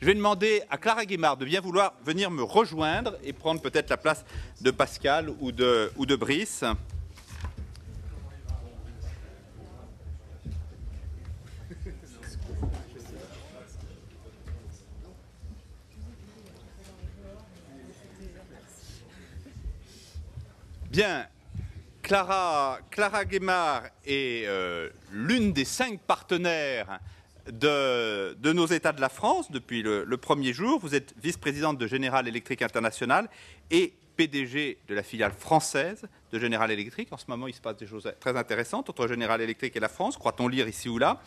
Je vais demander à Clara Guémard de bien vouloir venir me rejoindre et prendre peut-être la place de Pascal ou de Brice. Bien, Clara Guémard est l'une des 5 partenaires de nos États de la France depuis le premier jour. Vous êtes vice-présidente de General Electric International et PDG de la filiale française de General Electric. En ce moment, il se passe des choses très intéressantes entre General Electric et la France, croit-on lire ici ou là.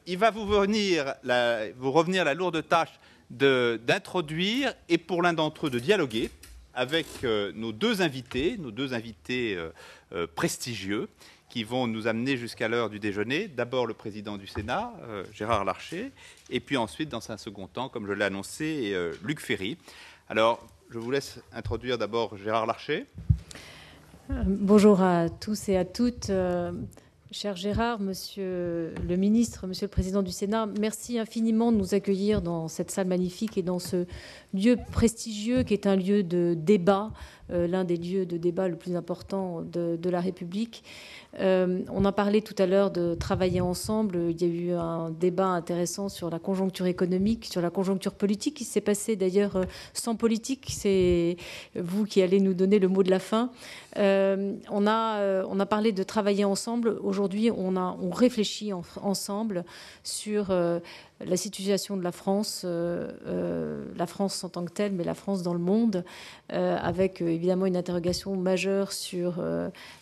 Il va vous revenir la lourde tâche d'introduire et pour l'un d'entre eux de dialoguer avec nos deux invités prestigieux qui vont nous amener jusqu'à l'heure du déjeuner. D'abord le président du Sénat, Gérard Larcher, et puis ensuite, dans un second temps, comme je l'ai annoncé, Luc Ferry. Alors, je vous laisse introduire d'abord Gérard Larcher. Bonjour à tous et à toutes. Cher Gérard, Monsieur le ministre, Monsieur le Président du Sénat, merci infiniment de nous accueillir dans cette salle magnifique et dans ce lieu prestigieux qui est un lieu de débat, l'un des lieux de débat le plus important de la République. On en parlait tout à l'heure de travailler ensemble. Il y a eu un débat intéressant sur la conjoncture économique, sur la conjoncture politique qui s'est passé d'ailleurs sans politique. C'est vous qui allez nous donner le mot de la fin. On a parlé de travailler ensemble. Aujourd'hui, on réfléchit ensemble sur la situation de la France en tant que telle, mais la France dans le monde, avec évidemment une interrogation majeure sur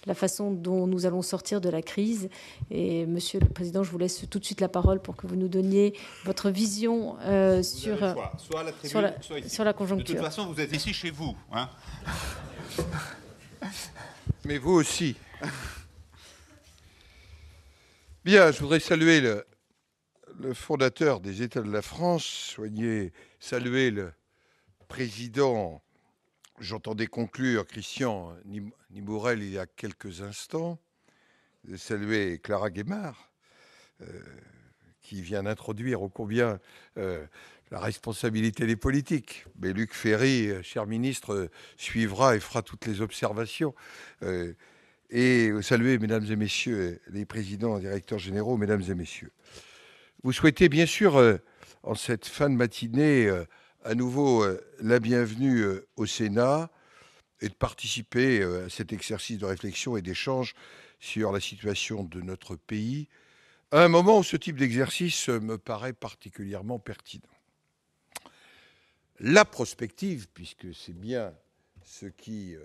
la façon dont nous allons sortir de la crise. Et Monsieur le Président, je vous laisse tout de suite la parole pour que vous nous donniez votre vision sur la conjoncture. De toute façon, vous êtes ici chez vous. Hein. Mais vous aussi. Bien, je voudrais saluer le fondateur des États de la France, saluer le président, j'entendais conclure Christian Nibourel il y a quelques instants, saluer Clara Guémard, qui vient d'introduire ô combien la responsabilité des politiques. Mais Luc Ferry, cher ministre, suivra et fera toutes les observations. Et saluer, mesdames et messieurs, les présidents et directeurs généraux, mesdames et messieurs. Vous souhaitez bien sûr, en cette fin de matinée, à nouveau la bienvenue au Sénat et de participer à cet exercice de réflexion et d'échange sur la situation de notre pays, à un moment où ce type d'exercice me paraît particulièrement pertinent. La prospective, puisque c'est bien ce qui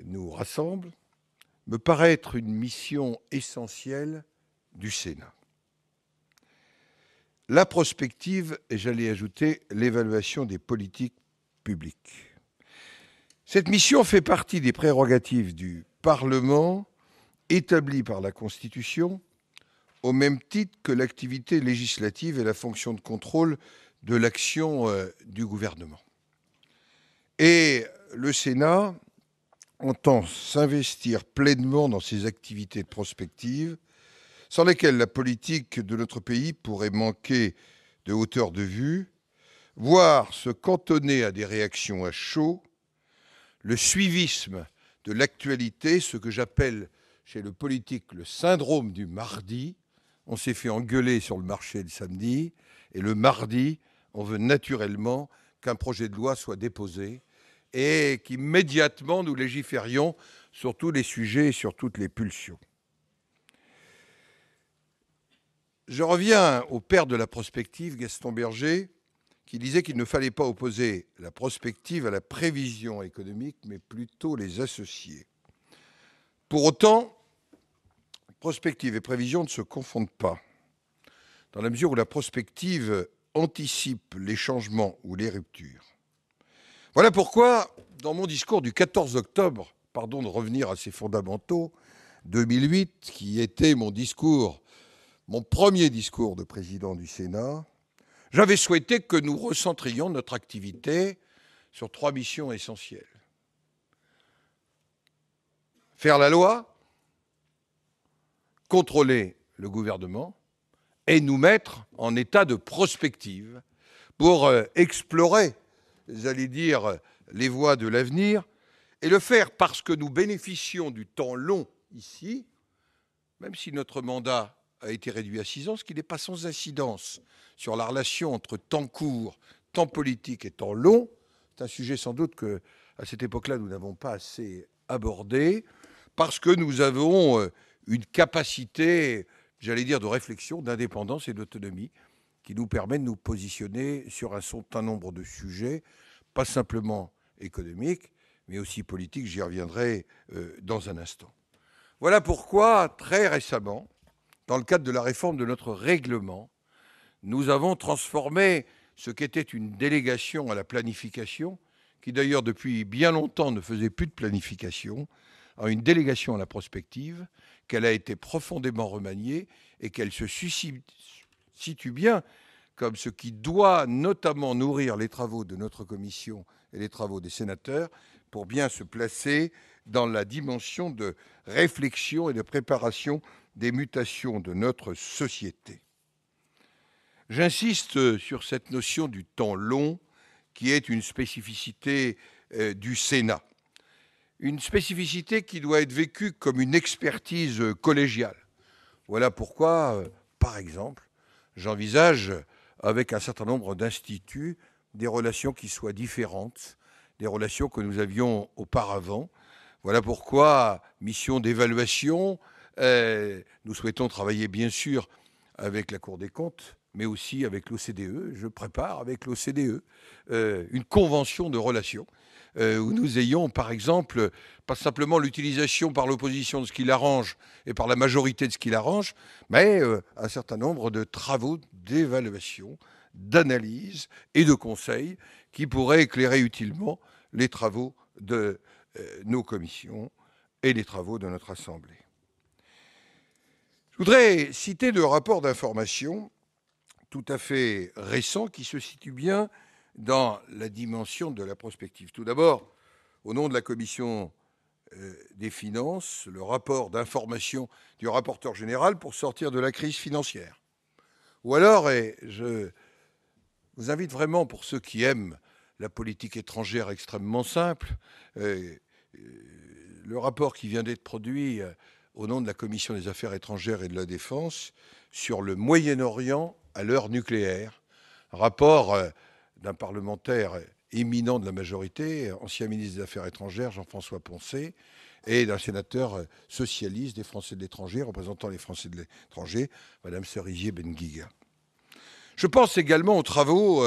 nous rassemble, me paraît être une mission essentielle du Sénat. La prospective, et j'allais ajouter l'évaluation des politiques publiques. Cette mission fait partie des prérogatives du Parlement établies par la Constitution, au même titre que l'activité législative et la fonction de contrôle de l'action du gouvernement. Et le Sénat entend s'investir pleinement dans ces activités de prospective, sans lesquelles la politique de notre pays pourrait manquer de hauteur de vue, voire se cantonner à des réactions à chaud, le suivisme de l'actualité, ce que j'appelle chez le politique le syndrome du mardi. On s'est fait engueuler sur le marché le samedi, et le mardi, on veut naturellement qu'un projet de loi soit déposé et qu'immédiatement nous légiférions sur tous les sujets et sur toutes les pulsions. Je reviens au père de la prospective, Gaston Berger, qui disait qu'il ne fallait pas opposer la prospective à la prévision économique, mais plutôt les associer. Pour autant, prospective et prévision ne se confondent pas, dans la mesure où la prospective anticipe les changements ou les ruptures. Voilà pourquoi, dans mon discours du 14 octobre, pardon de revenir à ces fondamentaux, 2008, qui était mon premier discours de président du Sénat, j'avais souhaité que nous recentrions notre activité sur 3 missions essentielles. Faire la loi, contrôler le gouvernement et nous mettre en état de prospective pour explorer, j'allais dire, les voies de l'avenir, et le faire parce que nous bénéficions du temps long ici, même si notre mandat a été réduit à 6 ans, ce qui n'est pas sans incidence sur la relation entre temps court, temps politique et temps long. C'est un sujet sans doute que, à cette époque-là, nous n'avons pas assez abordé, parce que nous avons une capacité, j'allais dire, de réflexion, d'indépendance et d'autonomie qui nous permet de nous positionner sur un certain nombre de sujets, pas simplement économiques, mais aussi politiques. J'y reviendrai dans un instant. Voilà pourquoi, très récemment, dans le cadre de la réforme de notre règlement, nous avons transformé ce qu'était une délégation à la planification, qui d'ailleurs depuis bien longtemps ne faisait plus de planification, en une délégation à la prospective, qu'elle a été profondément remaniée et qu'elle se situe bien comme ce qui doit notamment nourrir les travaux de notre commission et les travaux des sénateurs pour bien se placer dans la dimension de réflexion et de préparation des mutations de notre société. J'insiste sur cette notion du temps long, qui est une spécificité du Sénat. Une spécificité qui doit être vécue comme une expertise collégiale. Voilà pourquoi, par exemple, j'envisage, avec un certain nombre d'instituts, des relations qui soient différentes des relations que nous avions auparavant. Voilà pourquoi, mission d'évaluation, nous souhaitons travailler bien sûr avec la Cour des comptes, mais aussi avec l'OCDE. Je prépare avec l'OCDE une convention de relations où nous ayons, par exemple, pas simplement l'utilisation par l'opposition de ce qui l'arrange et par la majorité de ce qui l'arrange, mais un certain nombre de travaux d'évaluation, d'analyse et de conseils qui pourraient éclairer utilement les travaux de nos commissions et les travaux de notre Assemblée. Je voudrais citer deux rapports d'information tout à fait récents qui se situent bien dans la dimension de la prospective. Tout d'abord, au nom de la Commission des finances, le rapport d'information du rapporteur général pour sortir de la crise financière. Ou alors, et je vous invite vraiment, pour ceux qui aiment la politique étrangère extrêmement simple, le rapport qui vient d'être produit au nom de la Commission des affaires étrangères et de la défense sur le Moyen-Orient à l'heure nucléaire, rapport d'un parlementaire éminent de la majorité, ancien ministre des Affaires étrangères, Jean-François Poncet, et d'un sénateur socialiste des Français de l'étranger, représentant les Français de l'étranger, Madame Cerisier Benguiga. Je pense également aux travaux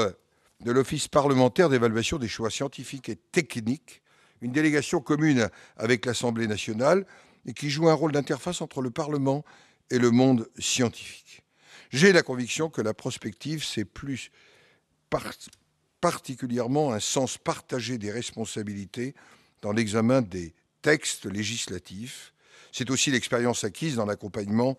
de l'Office parlementaire d'évaluation des choix scientifiques et techniques, une délégation commune avec l'Assemblée nationale et qui joue un rôle d'interface entre le Parlement et le monde scientifique. J'ai la conviction que la prospective, c'est plus particulièrement un sens partagé des responsabilités dans l'examen des textes législatifs. C'est aussi l'expérience acquise dans l'accompagnement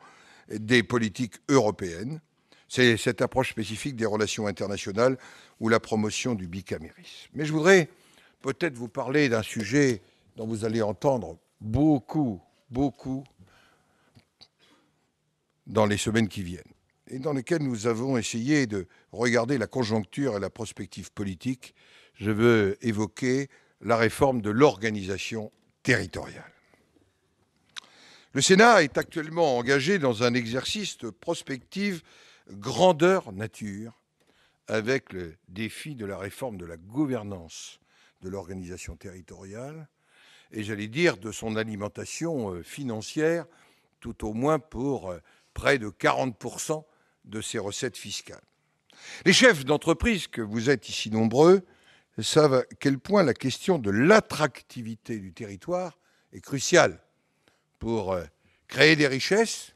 des politiques européennes. C'est cette approche spécifique des relations internationales ou la promotion du bicamérisme. Mais je voudrais peut-être vous parler d'un sujet dont vous allez entendre beaucoup dans les semaines qui viennent, et dans lequel nous avons essayé de regarder la conjoncture et la prospective politique. Je veux évoquer la réforme de l'organisation territoriale. Le Sénat est actuellement engagé dans un exercice de prospective grandeur nature avec le défi de la réforme de la gouvernance de l'organisation territoriale et, j'allais dire, de son alimentation financière, tout au moins pour près de 40% de ses recettes fiscales. Les chefs d'entreprise, que vous êtes ici nombreux, savent à quel point la question de l'attractivité du territoire est cruciale pour créer des richesses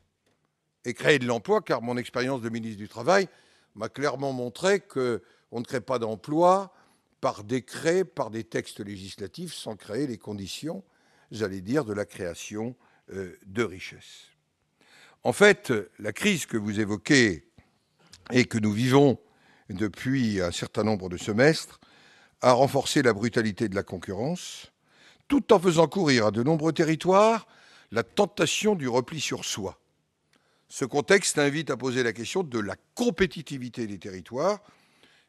et créer de l'emploi, car mon expérience de ministre du Travail m'a clairement montré qu'on ne crée pas d'emploi par décret, par des textes législatifs, sans créer les conditions, j'allais dire, de la création de richesses. En fait, la crise que vous évoquez et que nous vivons depuis un certain nombre de semestres a renforcé la brutalité de la concurrence, tout en faisant courir à de nombreux territoires la tentation du repli sur soi. Ce contexte invite à poser la question de la compétitivité des territoires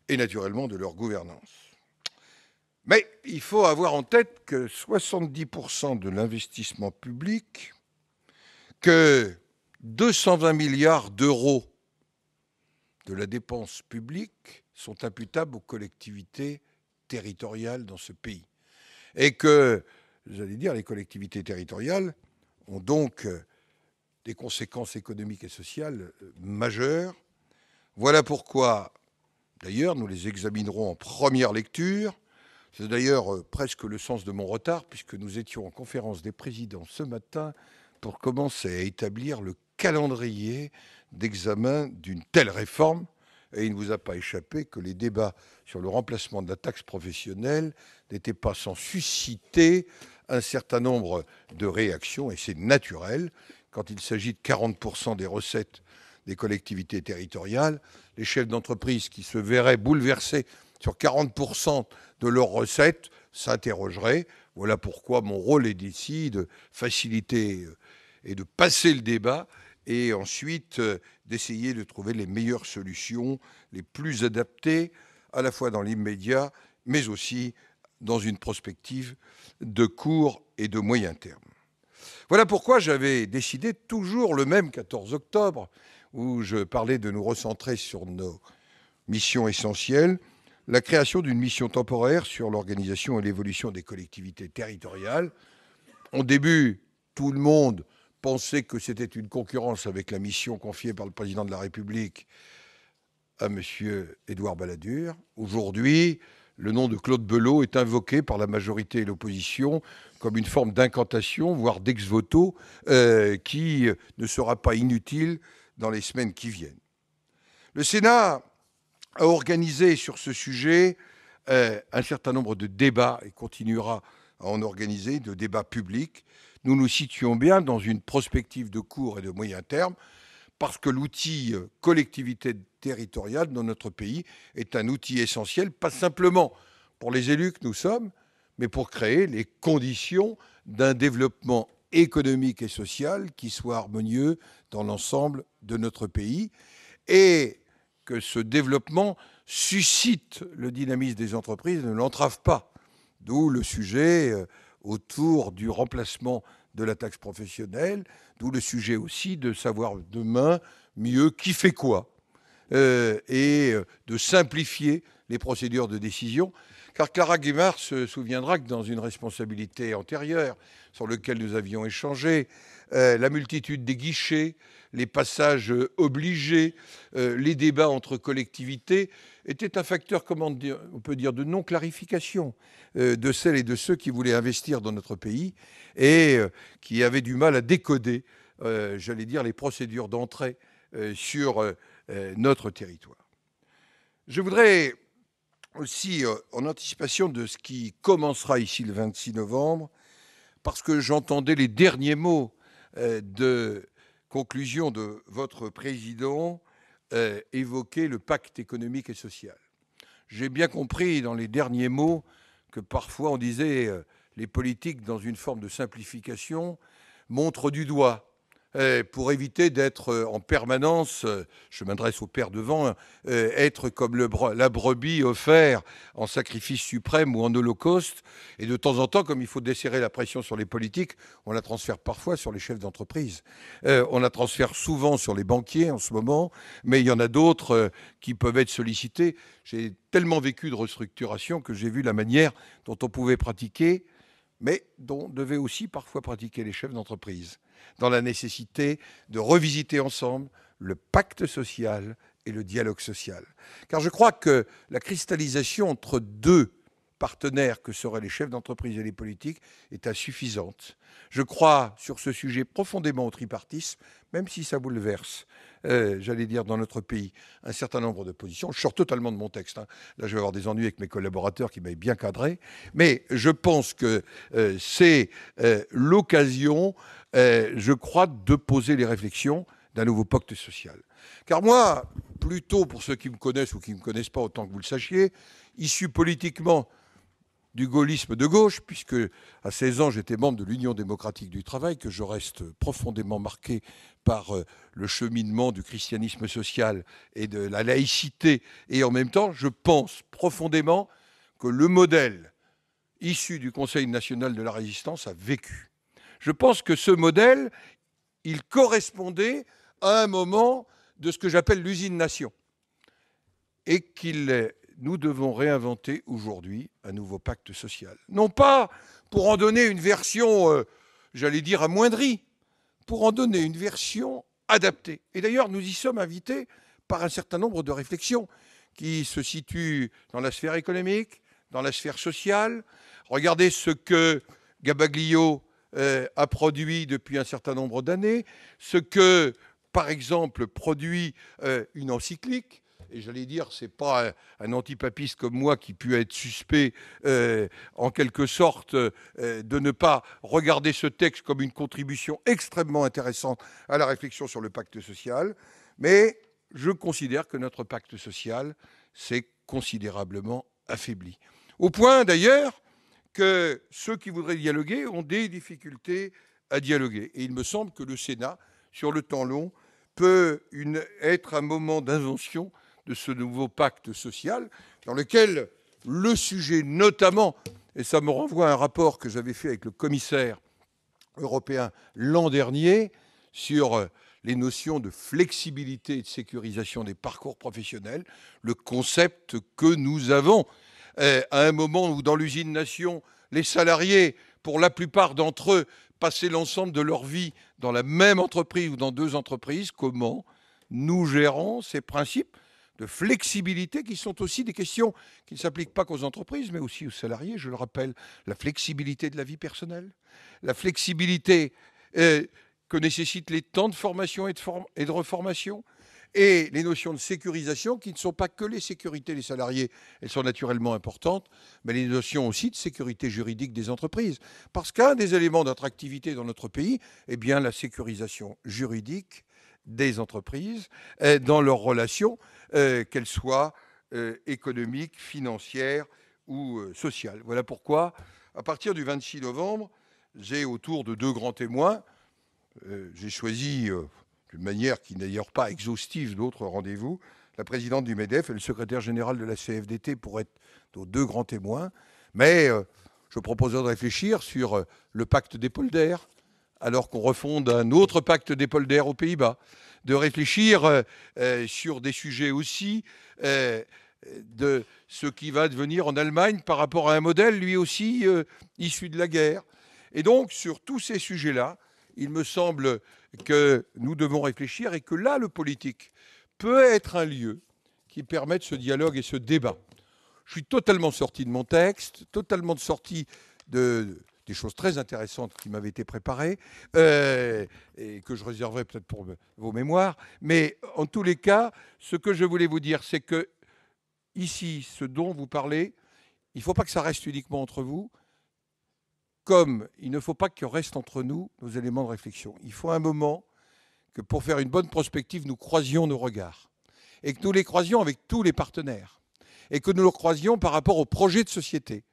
et naturellement de leur gouvernance. Mais il faut avoir en tête que 70% de l'investissement public, que 220 milliards d'euros de la dépense publique sont imputables aux collectivités territoriales dans ce pays. Et que, j'allais dire, les collectivités territoriales ont donc des conséquences économiques et sociales majeures. Voilà pourquoi, d'ailleurs, nous les examinerons en première lecture. C'est d'ailleurs presque le sens de mon retard, puisque nous étions en conférence des présidents ce matin pour commencer à établir le calendrier d'examen d'une telle réforme. Et il ne vous a pas échappé que les débats sur le remplacement de la taxe professionnelle n'étaient pas sans susciter un certain nombre de réactions, et c'est naturel. Quand il s'agit de 40% des recettes des collectivités territoriales, les chefs d'entreprise qui se verraient bouleversés sur 40% de leurs recettes s'interrogeraient. Voilà pourquoi mon rôle est ici de faciliter et de passer le débat, et ensuite d'essayer de trouver les meilleures solutions, les plus adaptées, à la fois dans l'immédiat, mais aussi dans une prospective de court et de moyen terme. Voilà pourquoi j'avais décidé, toujours le même 14 octobre, où je parlais de nous recentrer sur nos missions essentielles, la création d'une mission temporaire sur l'organisation et l'évolution des collectivités territoriales. Au début, tout le monde pensait que c'était une concurrence avec la mission confiée par le président de la République à M. Édouard Balladur. Aujourd'hui, le nom de Claude Belot est invoqué par la majorité et l'opposition comme une forme d'incantation, voire d'ex-voto, qui ne sera pas inutile dans les semaines qui viennent. Le Sénat a organisé sur ce sujet un certain nombre de débats et continuera à en organiser, de débats publics. Nous nous situons bien dans une prospective de court et de moyen terme, parce que l'outil collectivité territoriale dans notre pays est un outil essentiel, pas simplement pour les élus que nous sommes, mais pour créer les conditions d'un développement économique et social qui soit harmonieux dans l'ensemble de notre pays, et que ce développement suscite le dynamisme des entreprises, ne l'entrave pas. D'où le sujet autour du remplacement de la taxe professionnelle, d'où le sujet aussi de savoir demain mieux qui fait quoi, et de simplifier les procédures de décision. Car Clara Guimard se souviendra que dans une responsabilité antérieure sur laquelle nous avions échangé, la multitude des guichets, les passages obligés, les débats entre collectivités étaient un facteur, on peut dire, de non-clarification de celles et de ceux qui voulaient investir dans notre pays et qui avaient du mal à décoder, j'allais dire, les procédures d'entrée sur notre territoire. Je voudrais aussi, en anticipation de ce qui commencera ici le 26 novembre, parce que j'entendais les derniers mots de conclusion de votre président évoquer le pacte économique et social. J'ai bien compris dans les derniers mots que parfois on disait les politiques, dans une forme de simplification, montrent du doigt pour éviter d'être en permanence, je m'adresse au père devant, être comme la brebis offerte en sacrifice suprême ou en holocauste. Et de temps en temps, comme il faut desserrer la pression sur les politiques, on la transfère parfois sur les chefs d'entreprise. On la transfère souvent sur les banquiers en ce moment, mais il y en a d'autres qui peuvent être sollicités. J'ai tellement vécu de restructuration que j'ai vu la manière dont on pouvait pratiquer, mais dont devaient aussi parfois pratiquer les chefs d'entreprise, dans la nécessité de revisiter ensemble le pacte social et le dialogue social. Car je crois que la cristallisation entre deux partenaires que seraient les chefs d'entreprise et les politiques est insuffisante. Je crois sur ce sujet profondément au tripartisme, même si ça bouleverse, j'allais dire, dans notre pays, un certain nombre de positions. Je sors totalement de mon texte. Là, je vais avoir des ennuis avec mes collaborateurs qui m'avaient bien cadré. Mais je pense que c'est l'occasion, je crois, de poser les réflexions d'un nouveau pacte social. Car moi, plutôt pour ceux qui me connaissent ou qui ne me connaissent pas, autant que vous le sachiez, issu politiquement du gaullisme de gauche, puisque à 16 ans, j'étais membre de l'Union démocratique du travail, que je reste profondément marqué par le cheminement du christianisme social et de la laïcité. Et en même temps, je pense profondément que le modèle issu du Conseil national de la résistance a vécu. Je pense que ce modèle, il correspondait à un moment de ce que j'appelle l'usine-nation, et nous devons réinventer aujourd'hui un nouveau pacte social. Non pas pour en donner une version, j'allais dire, amoindrie, pour en donner une version adaptée. Et d'ailleurs, nous y sommes invités par un certain nombre de réflexions qui se situent dans la sphère économique, dans la sphère sociale. Regardez ce que Gabaglio a produit depuis un certain nombre d'années, ce que, par exemple, produit une encyclique. Et j'allais dire, ce n'est pas un antipapiste comme moi qui peut être suspect, en quelque sorte, de ne pas regarder ce texte comme une contribution extrêmement intéressante à la réflexion sur le pacte social. Mais je considère que notre pacte social s'est considérablement affaibli. Au point, d'ailleurs, que ceux qui voudraient dialoguer ont des difficultés à dialoguer. Et il me semble que le Sénat, sur le temps long, peut être un moment d'invention de ce nouveau pacte social, dans lequel le sujet notamment, et ça me renvoie à un rapport que j'avais fait avec le commissaire européen l'an dernier, sur les notions de flexibilité et de sécurisation des parcours professionnels, le concept que nous avons à un moment où, dans l'usine-nation, les salariés, pour la plupart d'entre eux, passaient l'ensemble de leur vie dans la même entreprise ou dans deux entreprises. Comment nous gérons ces principes de flexibilité qui sont aussi des questions qui ne s'appliquent pas qu'aux entreprises, mais aussi aux salariés, je le rappelle, la flexibilité de la vie personnelle, la flexibilité que nécessitent les temps de formation et de reformation, et les notions de sécurisation qui ne sont pas que les sécurités des salariés, elles sont naturellement importantes, mais les notions aussi de sécurité juridique des entreprises. Parce qu'un des éléments d'attractivité dans notre pays est bien la sécurisation juridique des entreprises dans leurs relations, qu'elles soient économiques, financières ou sociales. Voilà pourquoi, à partir du 26 novembre, j'ai autour de deux grands témoins, j'ai choisi, d'une manière qui n'est d'ailleurs pas exhaustive d'autres rendez-vous, la présidente du MEDEF et le secrétaire général de la CFDT pour être nos deux grands témoins, mais je proposerai de réfléchir sur le pacte des polders, alors qu'on refonde un autre pacte des polders aux Pays-Bas, de réfléchir sur des sujets aussi de ce qui va devenir en Allemagne par rapport à un modèle, lui aussi, issu de la guerre. Et donc, sur tous ces sujets-là, il me semble que nous devons réfléchir et que là, le politique peut être un lieu qui permette ce dialogue et ce débat. Je suis totalement sorti de mon texte, totalement sorti des choses très intéressantes qui m'avaient été préparées et que je réserverai peut-être pour vos mémoires. Mais en tous les cas, ce que je voulais vous dire, c'est que ici, ce dont vous parlez, il ne faut pas que ça reste uniquement entre vous, comme il ne faut pas que restent entre nous nos éléments de réflexion. Il faut un moment que pour faire une bonne prospective, nous croisions nos regards et que nous les croisions avec tous les partenaires et que nous les croisions par rapport au projet de société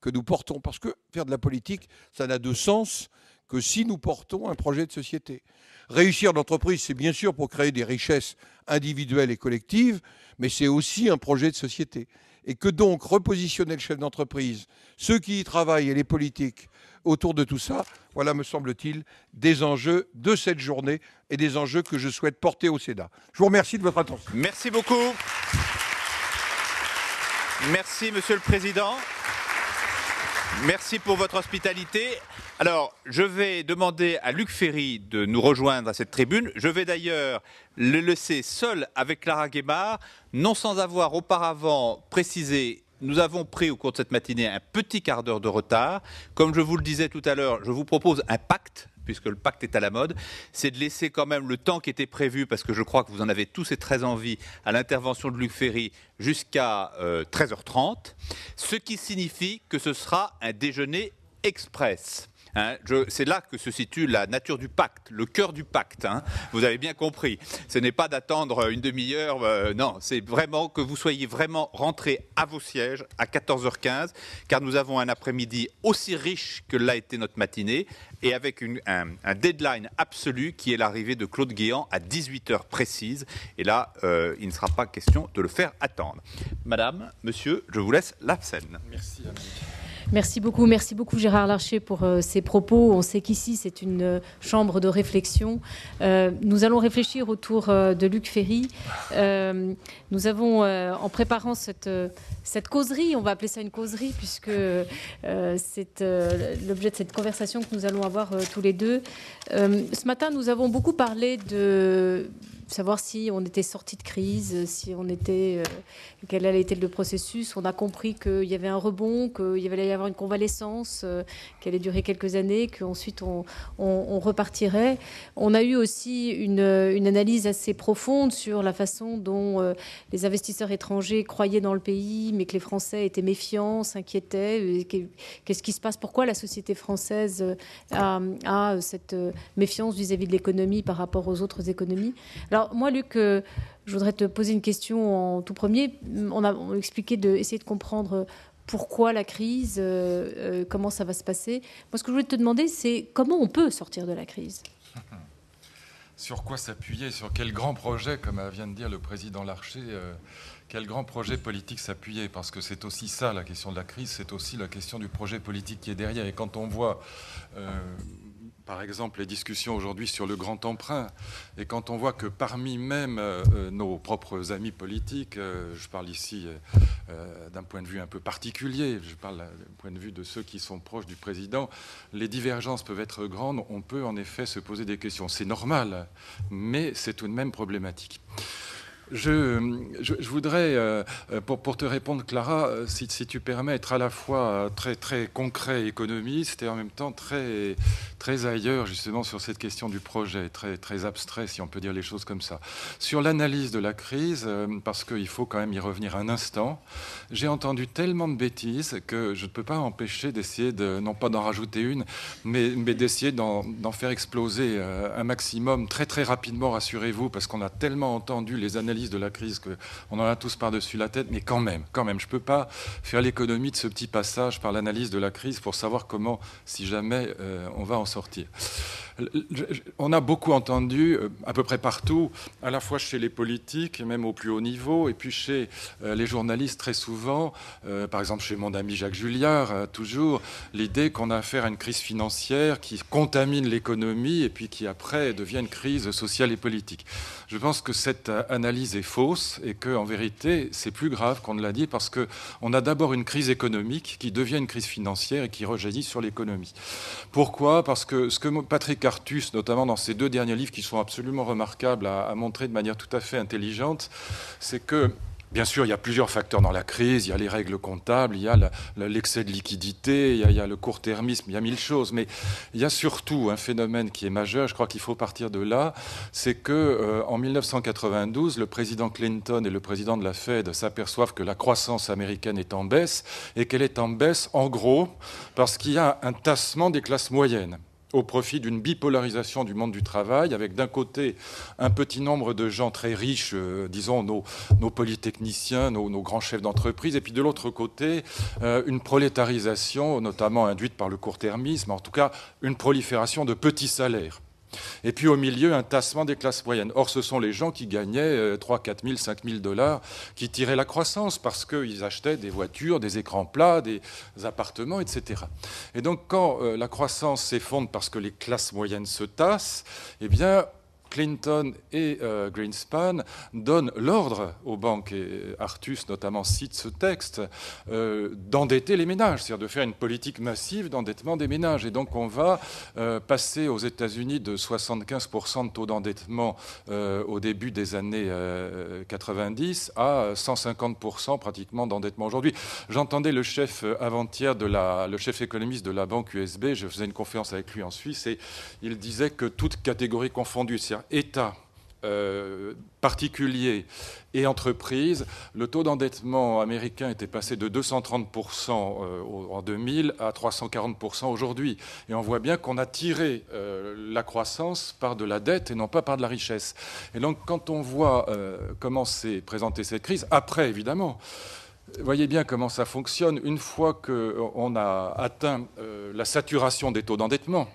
que nous portons. Parce que faire de la politique, ça n'a de sens que si nous portons un projet de société. Réussir l'entreprise, c'est bien sûr pour créer des richesses individuelles et collectives, mais c'est aussi un projet de société. Et que donc repositionner le chef d'entreprise, ceux qui y travaillent et les politiques autour de tout ça, voilà, me semble-t-il, des enjeux de cette journée et des enjeux que je souhaite porter au Sénat. Je vous remercie de votre attention. Merci beaucoup. Merci, Monsieur le Président. Merci pour votre hospitalité. Alors, je vais demander à Luc Ferry de nous rejoindre à cette tribune. Je vais d'ailleurs le laisser seul avec Clara Guémard, non sans avoir auparavant précisé. Nous avons pris au cours de cette matinée un petit quart d'heure de retard. Comme je vous le disais tout à l'heure, je vous propose un pacte, puisque le pacte est à la mode, c'est de laisser quand même le temps qui était prévu, parce que je crois que vous en avez tous et très envie, à l'intervention de Luc Ferry jusqu'à 13h30, ce qui signifie que ce sera un déjeuner express. Hein. C'est là que se situe la nature du pacte, le cœur du pacte. Hein. Vous avez bien compris. Ce n'est pas d'attendre une demi-heure, non, c'est vraiment que vous soyez vraiment rentrés à vos sièges à 14h15, car nous avons un après-midi aussi riche que l'a été notre matinée, et avec un deadline absolu qui est l'arrivée de Claude Guéant à 18h précise. Et là, il ne sera pas question de le faire attendre. Madame, monsieur, je vous laisse la scène. Merci, Merci beaucoup Gérard Larcher pour ces propos. On sait qu'ici c'est une chambre de réflexion. Nous allons réfléchir autour de Luc Ferry. Nous avons, en préparant cette causerie, on va appeler ça une causerie puisque c'est l'objet de cette conversation que nous allons avoir tous les deux. Ce matin, nous avons beaucoup parlé de savoir si on était sorti de crise, si on était, quel allait être le processus. On a compris qu'il y avait un rebond, qu'il allait y avoir une convalescence, qu'elle allait durer quelques années, qu'ensuite on repartirait. On a eu aussi une analyse assez profonde sur la façon dont les investisseurs étrangers croyaient dans le pays, mais que les Français étaient méfiants, s'inquiétaient. Qu'est-ce qui se passe? Pourquoi la société française a cette méfiance vis-à-vis de l'économie par rapport aux autres économies? Alors moi, Luc, je voudrais te poser une question en tout premier. On a expliqué essayer de comprendre pourquoi la crise, comment ça va se passer. Moi, ce que je voulais te demander, c'est comment on peut sortir de la crise? Sur quoi s'appuyer? Sur quel grand projet, comme vient de dire le président Larcher, quel grand projet politique s'appuyer? Parce que c'est aussi ça, la question de la crise, c'est aussi la question du projet politique qui est derrière. Et quand on voit... par exemple, les discussions aujourd'hui sur le grand emprunt, et quand on voit que parmi même nos propres amis politiques, je parle ici d'un point de vue un peu particulier, je parle d'un point de vue de ceux qui sont proches du président, les divergences peuvent être grandes, on peut en effet se poser des questions. C'est normal, mais c'est tout de même problématique. Je voudrais, pour te répondre, Clara, si tu permets, être à la fois très, très concret économiste et en même temps très, très ailleurs, justement, sur cette question du projet, très, très abstrait, si on peut dire les choses comme ça. Sur l'analyse de la crise, parce qu'il faut quand même y revenir un instant, j'ai entendu tellement de bêtises que je ne peux pas empêcher d'essayer, non pas d'en rajouter une, mais d'essayer d'en faire exploser un maximum très, très rapidement, rassurez-vous, parce qu'on a tellement entendu les analyses de la crise qu'on en a tous par-dessus la tête, mais quand même, je ne peux pas faire l'économie de ce petit passage par l'analyse de la crise pour savoir comment, si jamais, on va en sortir. On a beaucoup entendu, à peu près partout, à la fois chez les politiques, même au plus haut niveau, et puis chez les journalistes très souvent, par exemple chez mon ami Jacques Julliard, toujours, l'idée qu'on a affaire à une crise financière qui contamine l'économie et puis qui après devient une crise sociale et politique. Je pense que cette analyse est fausse et qu'en vérité, c'est plus grave qu'on ne l'a dit parce qu'on a d'abord une crise économique qui devient une crise financière et qui rejaillit sur l'économie. Pourquoi? Parce que ce que Patrick Artus, notamment dans ses 2 derniers livres qui sont absolument remarquables, a montré de manière tout à fait intelligente, c'est que bien sûr, il y a plusieurs facteurs dans la crise. Il y a les règles comptables, il y a l'excès de liquidité, il y a le court-termisme, il y a 1000 choses. Mais il y a surtout un phénomène qui est majeur, je crois qu'il faut partir de là, c'est qu'en 1992, le président Clinton et le président de la Fed s'aperçoivent que la croissance américaine est en baisse et qu'elle est en baisse, en gros, parce qu'il y a un tassement des classes moyennes au profit d'une bipolarisation du monde du travail, avec d'un côté un petit nombre de gens très riches, disons nos polytechniciens, nos grands chefs d'entreprise, et puis de l'autre côté une prolétarisation, notamment induite par le court-termisme, en tout cas une prolifération de petits salaires. Et puis au milieu, un tassement des classes moyennes. Or, ce sont les gens qui gagnaient 3 000, 4 000, 5 000 $ qui tiraient la croissance parce qu'ils achetaient des voitures, des écrans plats, des appartements, etc. Et donc, quand la croissance s'effondre parce que les classes moyennes se tassent, eh bien, Clinton et Greenspan donnent l'ordre aux banques, et Artus notamment cite ce texte, d'endetter les ménages, c'est-à-dire de faire une politique massive d'endettement des ménages. Et donc on va passer aux États-Unis de 75% de taux d'endettement au début des années 90 à 150% pratiquement d'endettement aujourd'hui. J'entendais le chef avant-hier, le chef économiste de la banque USB, je faisais une conférence avec lui en Suisse, et il disait que toute catégorie confondue, c'est-à-dire État, particuliers et entreprises, le taux d'endettement américain était passé de 230% en 2000 à 340% aujourd'hui. Et on voit bien qu'on a tiré la croissance par de la dette et non pas par de la richesse. Et donc quand on voit comment s'est présentée cette crise, après évidemment, voyez bien comment ça fonctionne. Une fois qu'on a atteint la saturation des taux d'endettement,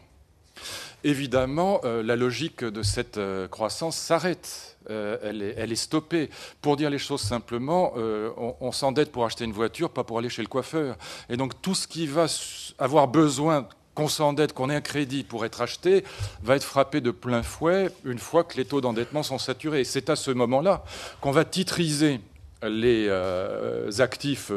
évidemment, la logique de cette croissance s'arrête. Elle est stoppée. Pour dire les choses simplement, on s'endette pour acheter une voiture, pas pour aller chez le coiffeur. Et donc tout ce qui va avoir besoin qu'on s'endette, qu'on ait un crédit pour être acheté, va être frappé de plein fouet une fois que les taux d'endettement sont saturés. Et c'est à ce moment-là qu'on va titriser les actifs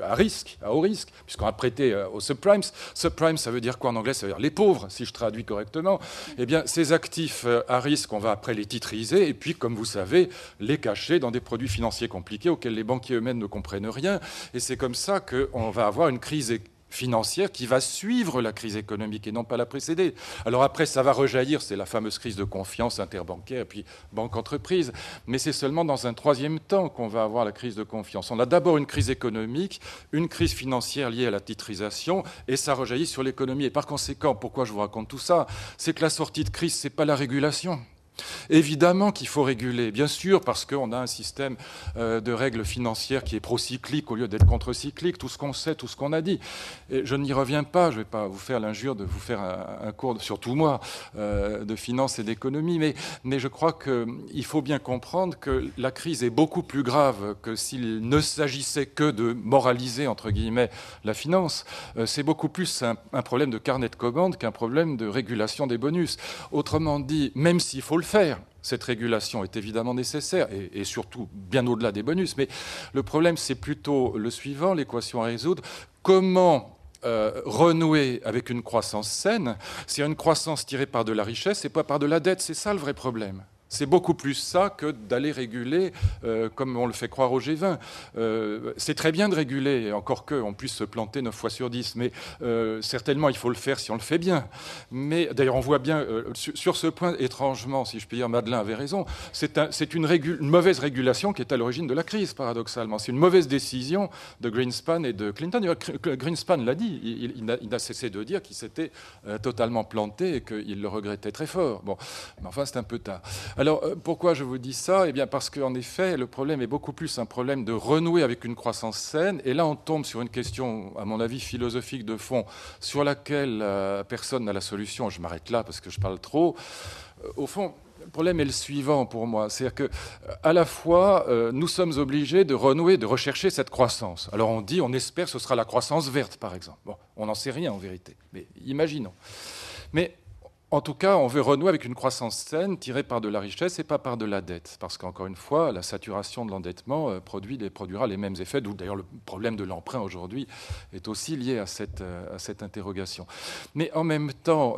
à haut risque, puisqu'on a prêté aux subprimes. Subprimes, ça veut dire quoi en anglais? Ça veut dire les pauvres, si je traduis correctement. Eh bien, ces actifs à risque, on va après les titriser, et puis, comme vous savez, les cacher dans des produits financiers compliqués auxquels les banquiers eux-mêmes ne comprennent rien. Et c'est comme ça qu'on va avoir une crise financière qui va suivre la crise économique et non pas la précéder. Alors après, ça va rejaillir, c'est la fameuse crise de confiance interbancaire et puis banque-entreprise, mais c'est seulement dans un troisième temps qu'on va avoir la crise de confiance. On a d'abord une crise économique, une crise financière liée à la titrisation, et ça rejaillit sur l'économie. Et par conséquent, pourquoi je vous raconte tout ça? C'est que la sortie de crise, c'est pas la régulation. Évidemment qu'il faut réguler, bien sûr, parce qu'on a un système de règles financières qui est procyclique au lieu d'être contre-cyclique, tout ce qu'on sait, tout ce qu'on a dit. Et je n'y reviens pas, je ne vais pas vous faire l'injure de vous faire un cours, surtout moi, de finance et d'économie, mais je crois qu'il faut bien comprendre que la crise est beaucoup plus grave que s'il ne s'agissait que de moraliser, entre guillemets, la finance. C'est beaucoup plus un problème de carnet de commandes qu'un problème de régulation des bonus. Autrement dit, même s'il faut le faire, cette régulation est évidemment nécessaire et surtout bien au-delà des bonus. Mais le problème, c'est plutôt le suivant, l'équation à résoudre. Comment renouer avec une croissance saine, c'est une croissance tirée par de la richesse et pas par de la dette? C'est ça le vrai problème. C'est beaucoup plus ça que d'aller réguler comme on le fait croire au G20. C'est très bien de réguler, encore qu'on puisse se planter 9 fois sur 10, mais certainement il faut le faire si on le fait bien. Mais d'ailleurs on voit bien, sur ce point, étrangement, si je puis dire, Madeleine avait raison, c'est une mauvaise régulation qui est à l'origine de la crise, paradoxalement. C'est une mauvaise décision de Greenspan et de Clinton. Greenspan l'a dit, il n'a cessé de dire qu'il s'était totalement planté et qu'il le regrettait très fort. Bon, mais enfin c'est un peu tard. Alors, pourquoi je vous dis ça? Eh bien, parce qu'en effet, le problème est beaucoup plus un problème de renouer avec une croissance saine. Et là, on tombe sur une question, à mon avis, philosophique de fond, sur laquelle personne n'a la solution. Je m'arrête là parce que je parle trop. Au fond, le problème est le suivant pour moi. C'est-à-dire qu'à la fois, nous sommes obligés de renouer, de rechercher cette croissance. Alors, on dit, on espère que ce sera la croissance verte, par exemple. Bon, on n'en sait rien en vérité, mais imaginons. Mais en tout cas, on veut renouer avec une croissance saine tirée par de la richesse et pas par de la dette. Parce qu'encore une fois, la saturation de l'endettement produira les mêmes effets, d'où d'ailleurs le problème de l'emprunt aujourd'hui est aussi lié à cette interrogation. Mais en même temps,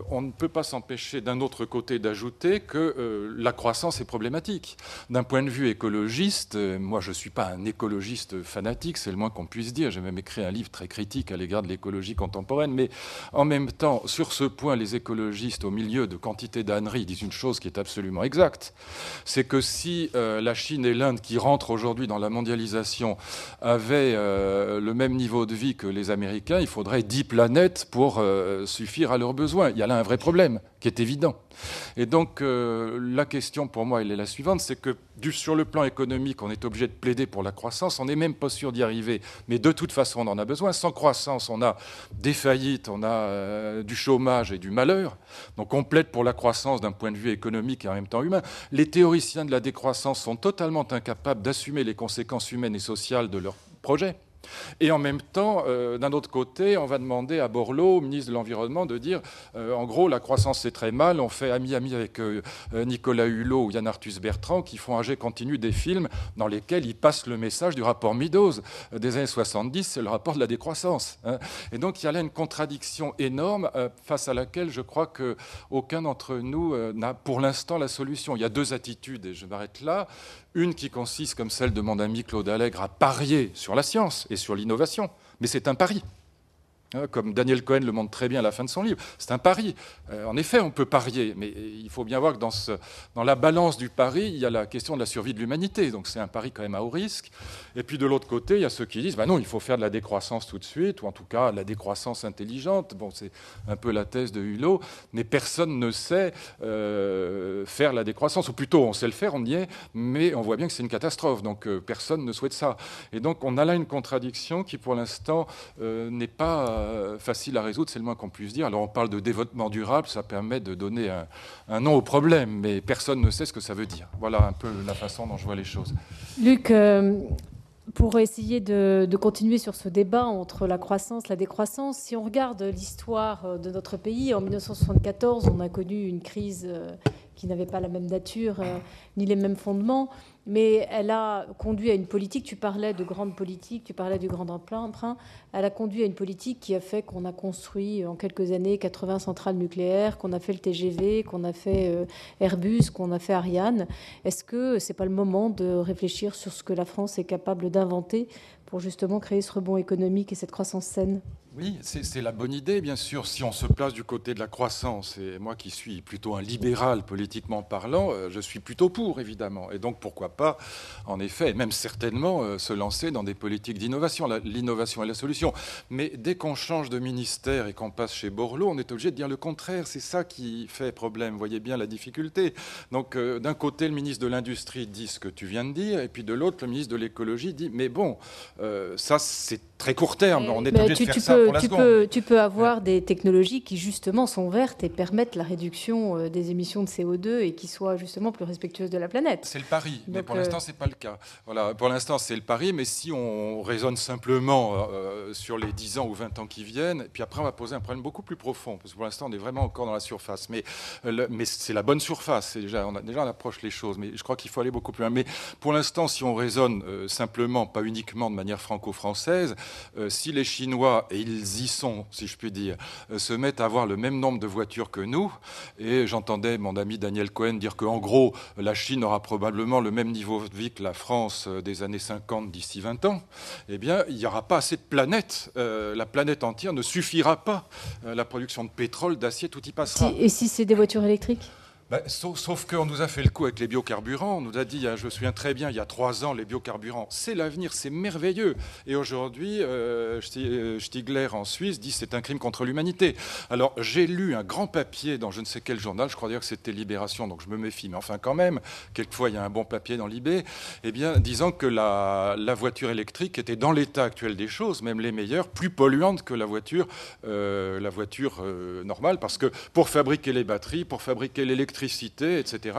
on ne peut pas s'empêcher d'un autre côté d'ajouter que la croissance est problématique. D'un point de vue écologiste, moi je ne suis pas un écologiste fanatique, c'est le moins qu'on puisse dire. J'ai même écrit un livre très critique à l'égard de l'écologie contemporaine. Mais en même temps, sur ce point, les écologistes au milieu de quantité d'âneries disent une chose qui est absolument exacte, c'est que si la Chine et l'Inde qui rentrent aujourd'hui dans la mondialisation avaient le même niveau de vie que les Américains, il faudrait 10 planètes pour suffire à leurs besoins. Il y a là un vrai problème qui est évident. Et donc la question pour moi, elle est la suivante, c'est que sur le plan économique, on est obligé de plaider pour la croissance, on n'est même pas sûr d'y arriver, mais de toute façon on en a besoin. Sans croissance, on a des faillites, on a du chômage et du malheur. Donc on plaide pour la croissance d'un point de vue économique et en même temps humain. Les théoriciens de la décroissance sont totalement incapables d'assumer les conséquences humaines et sociales de leur projet. Et en même temps, d'un autre côté, on va demander à Borloo, ministre de l'Environnement, de dire en gros, la croissance c'est très mal. On fait ami-ami avec Nicolas Hulot ou Yann Arthus Bertrand qui font un jet continu des films dans lesquels ils passent le message du rapport Meadows des années 70, c'est le rapport de la décroissance. Hein. Et donc il y a là une contradiction énorme face à laquelle je crois qu'aucun d'entre nous n'a pour l'instant la solution. Il y a deux attitudes, et je m'arrête là. Une qui consiste, comme celle de mon ami Claude Allègre, à parier sur la science et sur l'innovation. Mais c'est un pari. Comme Daniel Cohen le montre très bien à la fin de son livre. C'est un pari. En effet, on peut parier, mais il faut bien voir que dans la balance du pari, il y a la question de la survie de l'humanité. Donc c'est un pari quand même à haut risque. Et puis de l'autre côté, il y a ceux qui disent non, il faut faire de la décroissance tout de suite, ou en tout cas de la décroissance intelligente. Bon, c'est un peu la thèse de Hulot, mais personne ne sait faire la décroissance. Ou plutôt, on sait le faire, on y est, mais on voit bien que c'est une catastrophe. Donc personne ne souhaite ça. Et donc on a là une contradiction qui, pour l'instant, n'est pas facile à résoudre, c'est le moins qu'on puisse dire. Alors on parle de développement durable, ça permet de donner un nom au problème, mais personne ne sait ce que ça veut dire. Voilà un peu la façon dont je vois les choses. Luc, pour essayer de continuer sur ce débat entre la croissance, la décroissance, si on regarde l'histoire de notre pays, en 1974, on a connu une crise qui n'avait pas la même nature ni les mêmes fondements, mais elle a conduit à une politique, tu parlais de grande politique, tu parlais du grand emprunt, elle a conduit à une politique qui a fait qu'on a construit en quelques années 80 centrales nucléaires, qu'on a fait le TGV, qu'on a fait Airbus, qu'on a fait Ariane. Est-ce que ce n'est pas le moment de réfléchir sur ce que la France est capable d'inventer pour justement créer ce rebond économique et cette croissance saine ? Oui, c'est la bonne idée, bien sûr, si on se place du côté de la croissance. Et moi qui suis plutôt un libéral politiquement parlant, je suis plutôt pour, évidemment. Et donc, pourquoi pas, en effet, et même certainement, se lancer dans des politiques d'innovation. L'innovation est la solution. Mais dès qu'on change de ministère et qu'on passe chez Borloo, on est obligé de dire le contraire. C'est ça qui fait problème. Vous voyez bien la difficulté. Donc, d'un côté, le ministre de l'Industrie dit ce que tu viens de dire, et puis de l'autre, le ministre de l'Écologie dit, mais bon, ça, c'est très court terme. On est obligé de faire ça. Tu peux avoir des technologies qui justement sont vertes et permettent la réduction des émissions de CO2 et qui soient justement plus respectueuses de la planète. C'est le pari, mais pour l'instant c'est pas le cas. Voilà, pour l'instant c'est le pari, mais si on raisonne simplement sur les 10 ans ou 20 ans qui viennent, puis après on va poser un problème beaucoup plus profond, parce que pour l'instant on est vraiment encore dans la surface. Mais c'est la bonne surface, on approche les choses, mais je crois qu'il faut aller beaucoup plus loin. Mais pour l'instant, si on raisonne simplement, pas uniquement de manière franco-française, si les Chinois, et ils y sont, si je puis dire, se mettent à avoir le même nombre de voitures que nous, et j'entendais mon ami Daniel Cohen dire qu'en gros, la Chine aura probablement le même niveau de vie que la France des années 50 d'ici 20 ans, eh bien, il n'y aura pas assez de planètes. La planète entière ne suffira pas. La production de pétrole, d'acier, tout y passera. Et si c'est des voitures électriques ? Sauf qu'on nous a fait le coup avec les biocarburants. On nous a dit, je me souviens très bien, il y a 3 ans, les biocarburants, c'est l'avenir, c'est merveilleux. Et aujourd'hui, Stigler en Suisse dit c'est un crime contre l'humanité. Alors, j'ai lu un grand papier dans je ne sais quel journal, je crois d'ailleurs que c'était Libération, donc je me méfie, mais enfin quand même, quelquefois il y a un bon papier dans Libé, eh bien, disant que la voiture électrique était dans l'état actuel des choses, même les meilleures, plus polluante que la voiture normale, parce que pour fabriquer les batteries, pour fabriquer l'électricité, etc.,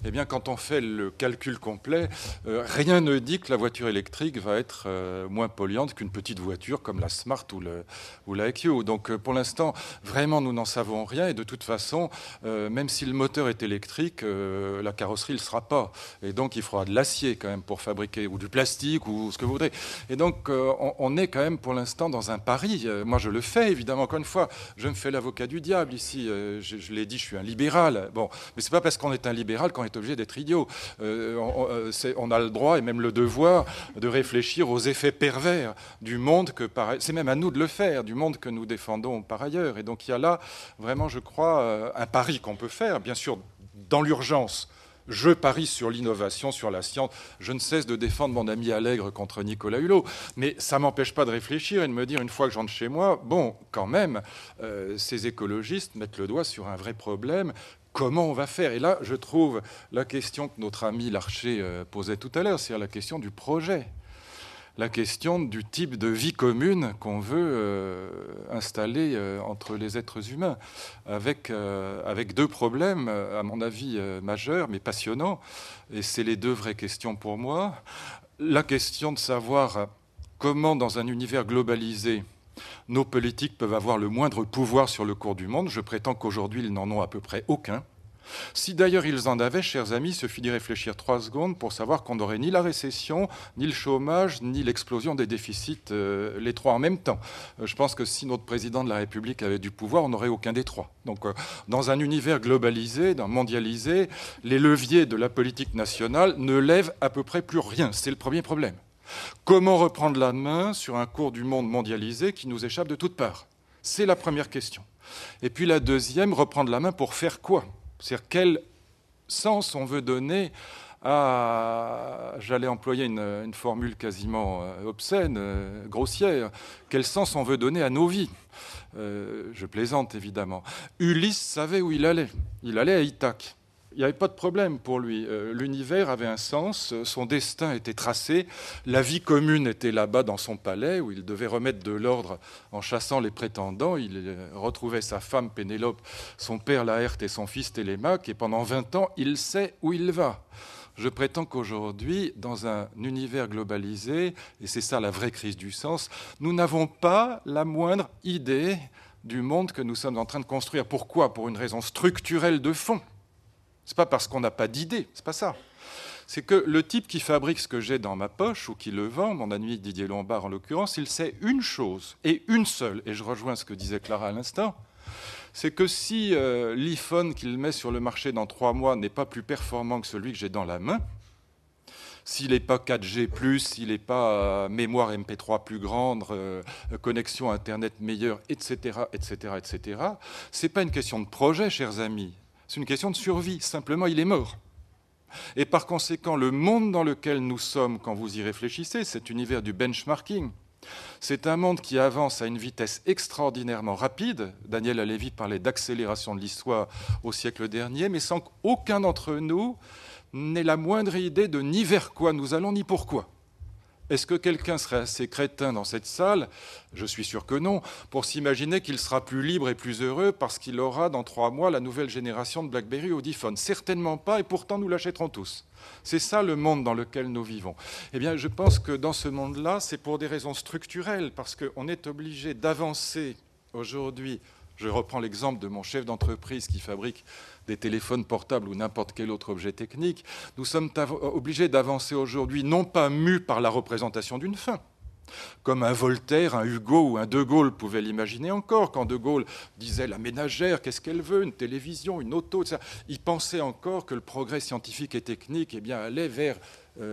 eh bien, quand on fait le calcul complet, rien ne dit que la voiture électrique va être moins polluante qu'une petite voiture comme la Smart ou la EQ. Donc, pour l'instant, vraiment, nous n'en savons rien. Et de toute façon, même si le moteur est électrique, la carrosserie ne le sera pas. Et donc, il faudra de l'acier quand même pour fabriquer, ou du plastique, ou ce que vous voudrez. Et donc, on est quand même pour l'instant dans un pari. Moi, je le fais, évidemment. Encore une fois, je me fais l'avocat du diable ici. Je l'ai dit, je suis un libéral. Bon. Mais ce n'est pas parce qu'on est un libéral qu'on est obligé d'être idiot. On a le droit et même le devoir de réfléchir aux effets pervers du monde c'est même à nous de le faire, du monde que nous défendons par ailleurs. Et donc il y a là vraiment, je crois, un pari qu'on peut faire, bien sûr, dans l'urgence. Je parie sur l'innovation, sur la science. Je ne cesse de défendre mon ami Allègre contre Nicolas Hulot. Mais ça ne m'empêche pas de réfléchir et de me dire, une fois que j'entre chez moi, bon, quand même, ces écologistes mettent le doigt sur un vrai problème. Comment on va faire ? Et là, je trouve la question que notre ami Larcher posait tout à l'heure, c'est-à-dire la question du projet, la question du type de vie commune qu'on veut installer entre les êtres humains, avec 2 problèmes, à mon avis, majeurs, mais passionnants. Et c'est les 2 vraies questions pour moi. La question de savoir comment, dans un univers globalisé, nos politiques peuvent avoir le moindre pouvoir sur le cours du monde. Je prétends qu'aujourd'hui, ils n'en ont à peu près aucun. Si d'ailleurs ils en avaient, chers amis, il suffit d'y réfléchir 3 secondes pour savoir qu'on n'aurait ni la récession, ni le chômage, ni l'explosion des déficits, les 3 en même temps. Je pense que si notre président de la République avait du pouvoir, on n'aurait aucun des 3. Donc, dans un univers globalisé, mondialisé, les leviers de la politique nationale ne lèvent à peu près plus rien. C'est le premier problème. Comment reprendre la main sur un cours du monde mondialisé qui nous échappe de toutes parts ? C'est la première question. Et puis la deuxième, reprendre la main pour faire quoi? C'est-à-dire quel sens on veut donner à, j'allais employer une formule quasiment obscène, grossière, quel sens on veut donner à nos vies? Je plaisante évidemment. Ulysse savait où il allait. Il allait à Ithaque. Il n'y avait pas de problème pour lui. L'univers avait un sens, son destin était tracé, la vie commune était là-bas dans son palais où il devait remettre de l'ordre en chassant les prétendants. Il retrouvait sa femme Pénélope, son père Laërte et son fils Télémaque, et pendant 20 ans, il sait où il va. Je prétends qu'aujourd'hui, dans un univers globalisé, et c'est ça la vraie crise du sens, nous n'avons pas la moindre idée du monde que nous sommes en train de construire. Pourquoi? Pour une raison structurelle de fond. Ce n'est pas parce qu'on n'a pas d'idée, c'est pas ça. C'est que le type qui fabrique ce que j'ai dans ma poche ou qui le vend, mon ami Didier Lombard en l'occurrence, il sait une chose, et une seule, et je rejoins ce que disait Clara à l'instant, c'est que si l'iPhone qu'il met sur le marché dans 3 mois n'est pas plus performant que celui que j'ai dans la main, s'il n'est pas 4G+, s'il n'est pas mémoire MP3 plus grande, connexion Internet meilleure, etc., etc., etc., ce n'est pas une question de projet, chers amis. C'est une question de survie. Simplement, il est mort. Et par conséquent, le monde dans lequel nous sommes, quand vous y réfléchissez, cet univers du benchmarking, c'est un monde qui avance à une vitesse extraordinairement rapide. Daniel Halévy parlait d'accélération de l'histoire au siècle dernier, mais sans qu'aucun d'entre nous n'ait la moindre idée de ni vers quoi nous allons, ni pourquoi. Est-ce que quelqu'un serait assez crétin dans cette salle, je suis sûr que non, pour s'imaginer qu'il sera plus libre et plus heureux parce qu'il aura dans 3 mois la nouvelle génération de BlackBerry ou d'iPhone? Certainement pas, et pourtant nous l'achèterons tous. C'est ça le monde dans lequel nous vivons. Eh bien, je pense que dans ce monde-là, c'est pour des raisons structurelles, parce qu'on est obligé d'avancer aujourd'hui. Je reprends l'exemple de mon chef d'entreprise qui fabrique des téléphones portables ou n'importe quel autre objet technique. Nous sommes obligés d'avancer aujourd'hui, non pas mus par la représentation d'une fin, comme un Voltaire, un Hugo ou un De Gaulle pouvaient l'imaginer encore. Quand De Gaulle disait la ménagère, qu'est-ce qu'elle veut? Une télévision, une auto, etc. Il pensait encore que le progrès scientifique et technique allait vers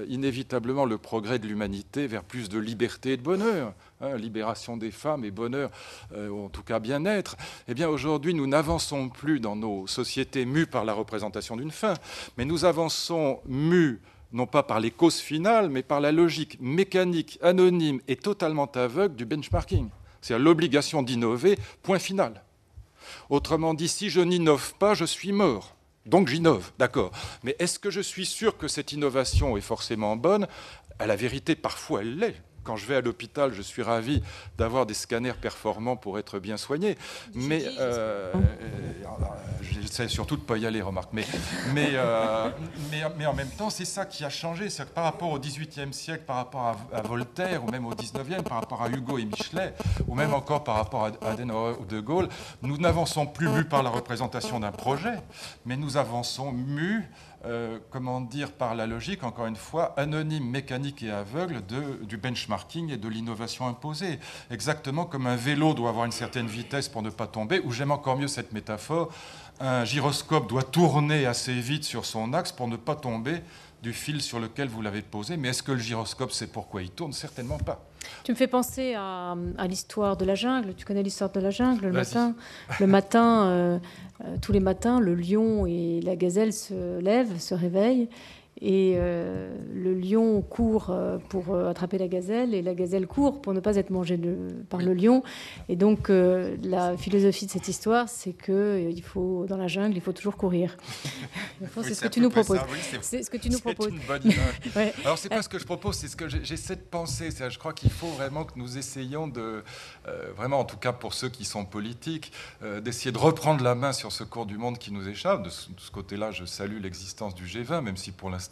inévitablement le progrès de l'humanité, vers plus de liberté et de bonheur. Libération des femmes et bonheur, ou en tout cas bien-être. Eh bien, aujourd'hui, nous n'avançons plus dans nos sociétés mues par la représentation d'une fin, mais nous avançons mus non pas par les causes finales, mais par la logique mécanique, anonyme et totalement aveugle du benchmarking. C'est-à-dire l'obligation d'innover, point final. Autrement dit, si je n'innove pas, je suis mort. Donc j'innove, d'accord. Mais est-ce que je suis sûr que cette innovation est forcément bonne? À la vérité, parfois elle l'est. Quand je vais à l'hôpital, je suis ravi d'avoir des scanners performants pour être bien soigné. Mais j'essaie surtout de ne pas y aller, remarque. Mais en même temps, c'est ça qui a changé. C'est que par rapport au XVIIIe siècle, par rapport à Voltaire, ou même au XIXe, par rapport à Hugo et Michelet, ou même encore par rapport à Adenauer ou De Gaulle, nous n'avançons plus mus par la représentation d'un projet, mais nous avançons mus par la logique, encore une fois, anonyme, mécanique et aveugle du benchmarking et de l'innovation imposée. Exactement comme un vélo doit avoir une certaine vitesse pour ne pas tomber, ou j'aime encore mieux cette métaphore, un gyroscope doit tourner assez vite sur son axe pour ne pas tomber du fil sur lequel vous l'avez posé. Mais est-ce que le gyroscope sait pourquoi il tourne? Certainement pas. Tu me fais penser à l'histoire de la jungle. Tu connais l'histoire de la jungle? Le matin, tous les matins, le lion et la gazelle se lèvent, se réveillent. Et le lion court pour attraper la gazelle, et la gazelle court pour ne pas être mangée par le lion. Et donc, la philosophie de cette histoire, c'est qu'il faut, dans la jungle, il faut toujours courir. C'est ce que tu nous proposes. C'est ce que tu nous proposes. C'est une bonne image. Ouais. Alors, c'est pas ce que je propose, c'est ce que j'essaie de penser. Je crois qu'il faut vraiment que nous essayions de, vraiment, en tout cas pour ceux qui sont politiques, d'essayer de reprendre la main sur ce cours du monde qui nous échappe. De ce côté-là, je salue l'existence du G20, même si pour l'instant,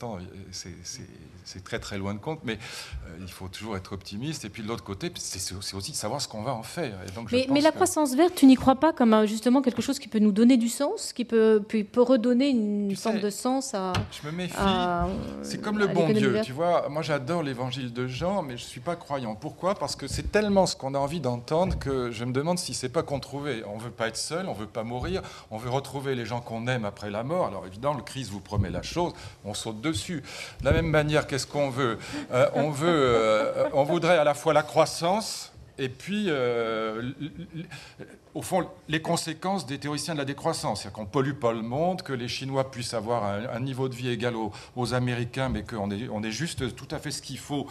c'est très très loin de compte, mais il faut toujours être optimiste. Et puis de l'autre côté, c'est aussi de savoir ce qu'on va en faire. Et donc, mais la croissance verte, tu n'y crois pas comme justement quelque chose qui peut nous donner du sens, qui peut redonner une sorte de sens à... Je me méfie. C'est comme le bon Dieu, tu vois. Moi, j'adore l'évangile de Jean, mais je ne suis pas croyant. Pourquoi? Parce que c'est tellement ce qu'on a envie d'entendre que je me demande si c'est pas qu'on trouvait. On ne veut pas être seul, on ne veut pas mourir, on veut retrouver les gens qu'on aime après la mort. Alors évidemment, le Christ vous promet la chose, on saute dessus. De la même manière, qu'est-ce qu'on veut? On voudrait à la fois la croissance Et puis, au fond, les conséquences des théoriciens de la décroissance, c'est-à-dire qu'on ne pollue pas le monde, que les Chinois puissent avoir un niveau de vie égal aux Américains, mais qu'on est juste tout à fait ce qu'il faut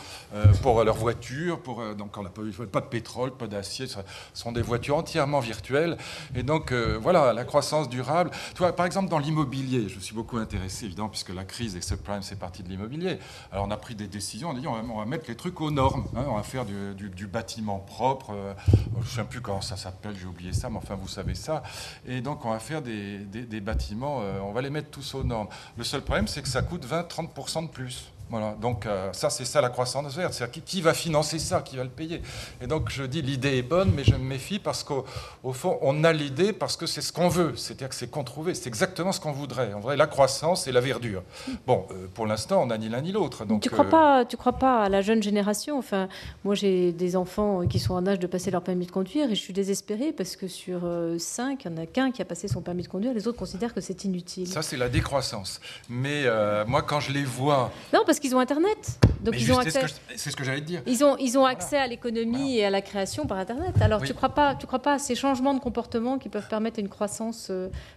pour leur voiture. Donc on n'a pas de pétrole, pas d'acier, ce sont des voitures entièrement virtuelles. Et donc, voilà, la croissance durable. Tu vois, par exemple, dans l'immobilier, je suis beaucoup intéressé, évidemment, puisque la crise et subprime, c'est partie de l'immobilier. Alors on a pris des décisions, on a dit on va mettre les trucs aux normes, hein, on va faire du bâtiment propre, je ne sais plus comment ça s'appelle, j'ai oublié ça, mais enfin vous savez ça. Et donc on va faire des bâtiments, on va les mettre tous aux normes. Le seul problème, c'est que ça coûte 20-30% de plus. Voilà, donc c'est ça la croissance verte. C'est-à-dire qui va financer ça, qui va le payer. Et donc je dis l'idée est bonne, mais je me méfie parce qu'au fond on a l'idée parce que c'est ce qu'on veut. C'est-à-dire que c'est qu'on trouvait, c'est exactement ce qu'on voudrait. On voudrait la croissance et la verdure. Bon, pour l'instant on n'a ni l'un ni l'autre. Donc tu crois pas à la jeune génération? Enfin, moi j'ai des enfants qui sont en âge de passer leur permis de conduire et je suis désespérée parce que sur 5, il n'y en a qu'un qui a passé son permis de conduire. Les autres considèrent que c'est inutile. Ça c'est la décroissance. Mais moi quand je les vois... Non, parce qu'ils ont Internet. Donc ils ont accès. C'est ce que j'allais te dire. Ils ont accès à l'économie et à la création par Internet. Alors tu crois pas à ces changements de comportement qui peuvent permettre une croissance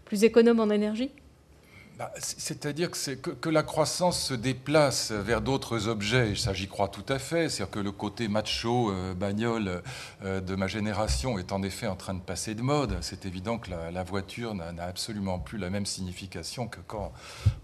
plus économe en énergie? C'est-à-dire que la croissance se déplace vers d'autres objets, et ça j'y crois tout à fait, c'est-à-dire que le côté macho, bagnole de ma génération est en effet en train de passer de mode. C'est évident que la voiture n'a absolument plus la même signification que quand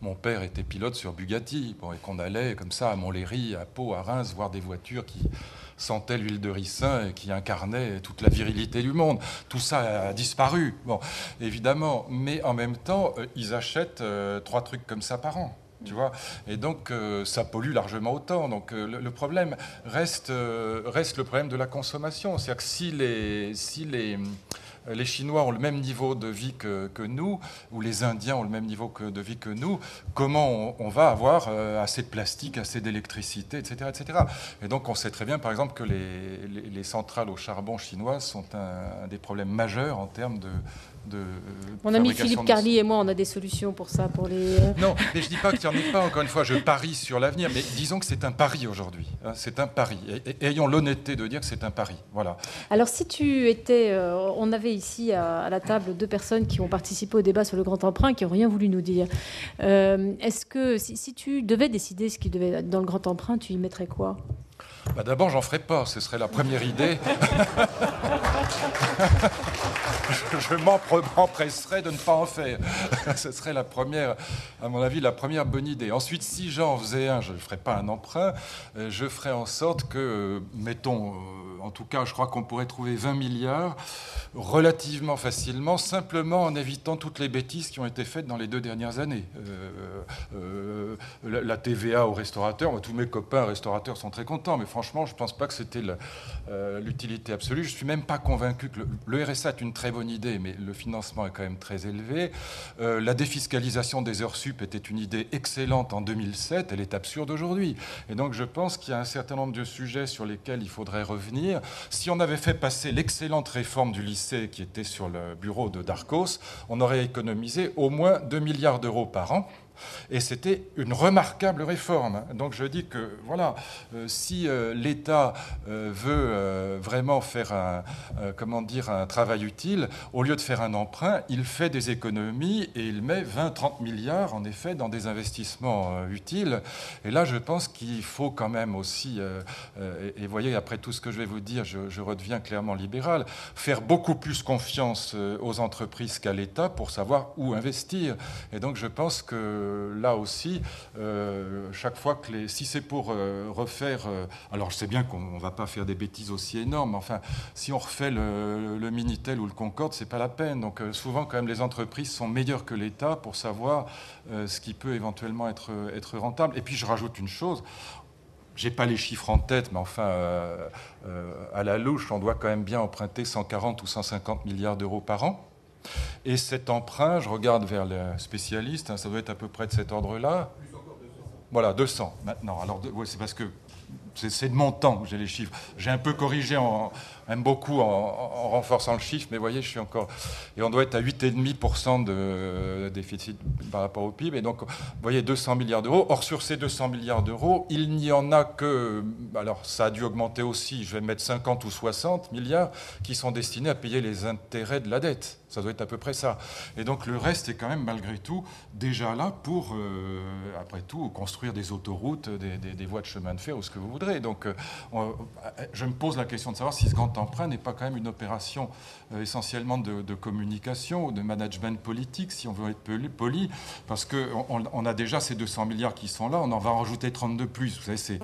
mon père était pilote sur Bugatti, et qu'on allait comme ça à Montlhéry, à Pau, à Reims, voir des voitures qui sentaient l'huile de ricin et qui incarnaient toute la virilité du monde. Tout ça a disparu, bon, évidemment, mais en même temps, ils achètent 3 trucs comme ça par an. Tu vois, et donc ça pollue largement autant. Donc le problème reste le problème de la consommation. C'est-à-dire que si les Chinois ont le même niveau de vie que nous, ou les Indiens ont le même niveau de vie que nous, comment on va avoir assez de plastique, assez d'électricité, etc., etc. Et donc on sait très bien, par exemple, que les centrales au charbon chinoises sont un des problèmes majeurs en termes de mon ami Philippe Carly et moi, on a des solutions pour ça, pour les... Non, mais je ne dis pas qu'il n'y en ait pas, encore une fois, je parie sur l'avenir, mais disons que c'est un pari aujourd'hui. Hein, c'est un pari. Et ayons l'honnêteté de dire que c'est un pari. Voilà. Alors, si tu étais... on avait ici à la table 2 personnes qui ont participé au débat sur le grand emprunt, qui n'ont rien voulu nous dire. Est-ce que, si tu devais décider ce qui devait être dans le grand emprunt, tu y mettrais quoi ? D'abord, j'en ferai pas. Ce serait la première idée. Je m'empresserais de ne pas en faire. Ce serait la première, à mon avis, la première bonne idée. Ensuite, si j'en faisais un, je ne ferais pas un emprunt. Je ferais en sorte que, mettons, en tout cas, je crois qu'on pourrait trouver 20 milliards relativement facilement, simplement en évitant toutes les bêtises qui ont été faites dans les 2 dernières années. La TVA aux restaurateurs, tous mes copains restaurateurs sont très contents, mais franchement, je ne pense pas que c'était l'utilité absolue. Je ne suis même pas convaincu que le RSA est une très bonne idée, mais le financement est quand même très élevé. La défiscalisation des heures sup était une idée excellente en 2007, elle est absurde aujourd'hui. Et donc je pense qu'il y a un certain nombre de sujets sur lesquels il faudrait revenir. Si on avait fait passer l'excellente réforme du lycée qui était sur le bureau de Darcos, on aurait économisé au moins 2 milliards d'euros par an. Et c'était une remarquable réforme. Donc je dis que voilà, si l'État veut vraiment faire un travail utile, au lieu de faire un emprunt, il fait des économies et il met 20-30 milliards en effet dans des investissements utiles. Et là, je pense qu'il faut quand même aussi, et voyez, après tout ce que je vais vous dire, je redeviens clairement libéral, faire beaucoup plus confiance aux entreprises qu'à l'État pour savoir où investir. Et donc je pense que là aussi, chaque fois que si c'est pour refaire... alors je sais bien qu'on ne va pas faire des bêtises aussi énormes, mais enfin, si on refait le Minitel ou le Concorde, ce n'est pas la peine. Donc souvent, quand même, les entreprises sont meilleures que l'État pour savoir ce qui peut éventuellement être rentable. Et puis je rajoute une chose, je n'ai pas les chiffres en tête, mais enfin, à la louche, on doit quand même bien emprunter 140 ou 150 milliards d'euros par an. Et cet emprunt, je regarde vers les spécialistes, ça doit être à peu près de cet ordre-là. Plus encore 200. Voilà, 200 maintenant. Alors, c'est parce que c'est de mon temps que j'ai les chiffres. J'ai un peu corrigé, même beaucoup en renforçant le chiffre, mais vous voyez, je suis encore... Et on doit être à 8,5% de déficit par rapport au PIB. Et donc, vous voyez, 200 milliards d'euros. Or, sur ces 200 milliards d'euros, il n'y en a que... Alors, ça a dû augmenter aussi, je vais mettre 50 ou 60 milliards qui sont destinés à payer les intérêts de la dette. Ça doit être à peu près ça. Et donc le reste est quand même malgré tout déjà là pour, après tout, construire des autoroutes, des voies de chemin de fer ou ce que vous voudrez. Donc je me pose la question de savoir si ce grand emprunt n'est pas quand même une opération essentiellement de communication ou de management politique, si on veut être poli, parce qu'on a déjà ces 200 milliards qui sont là, on en va en rajouter 30 de plus. Vous savez,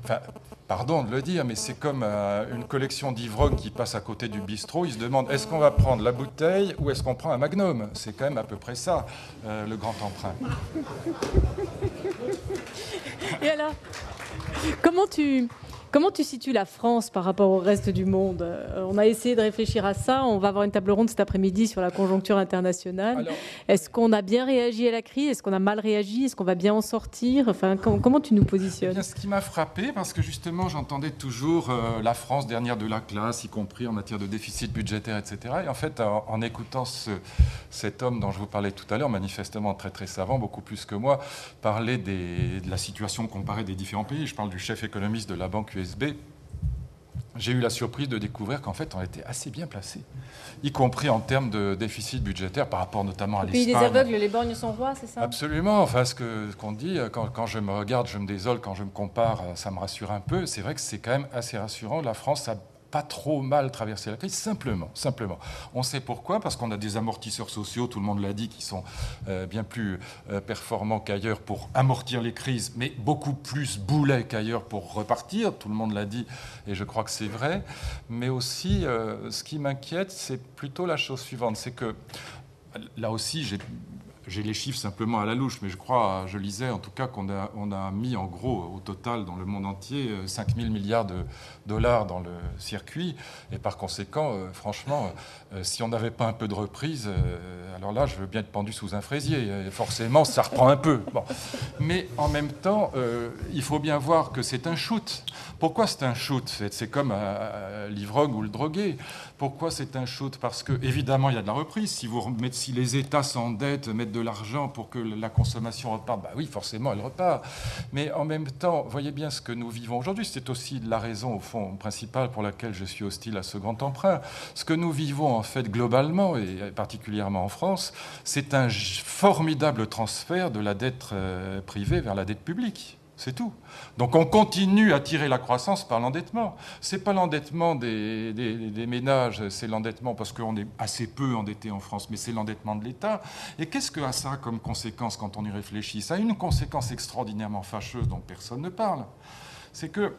enfin, pardon de le dire, mais c'est comme une collection d'ivrognes qui passe à côté du bistrot. Ils se demandent, est-ce qu'on va prendre la bouteille ou est-ce qu'on prend un magnum? C'est quand même à peu près ça, le grand emprunt. Et alors, comment tu situes la France par rapport au reste du monde? On a essayé de réfléchir à ça. On va avoir une table ronde cet après-midi sur la conjoncture internationale. Est-ce qu'on a bien réagi à la crise? Est-ce qu'on a mal réagi? Est-ce qu'on va bien en sortir? Enfin, comment tu nous positionnes? Eh bien, ce qui m'a frappé, parce que justement, j'entendais toujours la France dernière de la classe, y compris en matière de déficit budgétaire, etc. Et en fait, en écoutant cet homme dont je vous parlais tout à l'heure, manifestement très très savant, beaucoup plus que moi, parler de la situation comparée des différents pays. Je parle du chef économiste de la banque USB. J'ai eu la surprise de découvrir qu'en fait, on était assez bien placé, y compris en termes de déficit budgétaire par rapport notamment à l'Espagne. Le pays des aveugles, les borgnes sont rois, c'est ça? Absolument. Enfin, ce qu'on dit, quand je me regarde, je me désole, quand je me compare, ça me rassure un peu. C'est vrai que c'est quand même assez rassurant. La France a pas trop mal traversé la crise, simplement. On sait pourquoi, parce qu'on a des amortisseurs sociaux, tout le monde l'a dit, qui sont bien plus performants qu'ailleurs pour amortir les crises, mais beaucoup plus boulets qu'ailleurs pour repartir, tout le monde l'a dit, et je crois que c'est vrai. Mais aussi, ce qui m'inquiète, c'est plutôt la chose suivante, c'est que, là aussi, j'ai les chiffres simplement à la louche, mais je lisais en tout cas qu'on a mis en gros au total dans le monde entier 5 000 milliards de dollars dans le circuit. Et par conséquent, franchement, si on n'avait pas un peu de reprise, alors là, je veux bien être pendu sous un fraisier. Et forcément, ça reprend un peu. Bon. Mais en même temps, il faut bien voir que c'est un shoot. Pourquoi c'est un shoot? C'est comme l'ivrogne ou le drogué. Pourquoi c'est un shoot? Parce que, évidemment, il y a de la reprise. Si les États s'endettent, mettent de l'argent pour que la consommation reparte, bah oui, forcément, elle repart. Mais en même temps, voyez bien ce que nous vivons aujourd'hui. C'est aussi la raison, au fond, principale pour laquelle je suis hostile à ce grand emprunt. Ce que nous vivons, en fait, globalement, et particulièrement en France, c'est un formidable transfert de la dette privée vers la dette publique. C'est tout. Donc on continue à tirer la croissance par l'endettement. Ce n'est pas l'endettement des ménages, c'est l'endettement parce qu'on est assez peu endetté en France, mais c'est l'endettement de l'État. Et qu'est-ce que ça a comme conséquence quand on y réfléchit? Ça a une conséquence extraordinairement fâcheuse dont personne ne parle. C'est que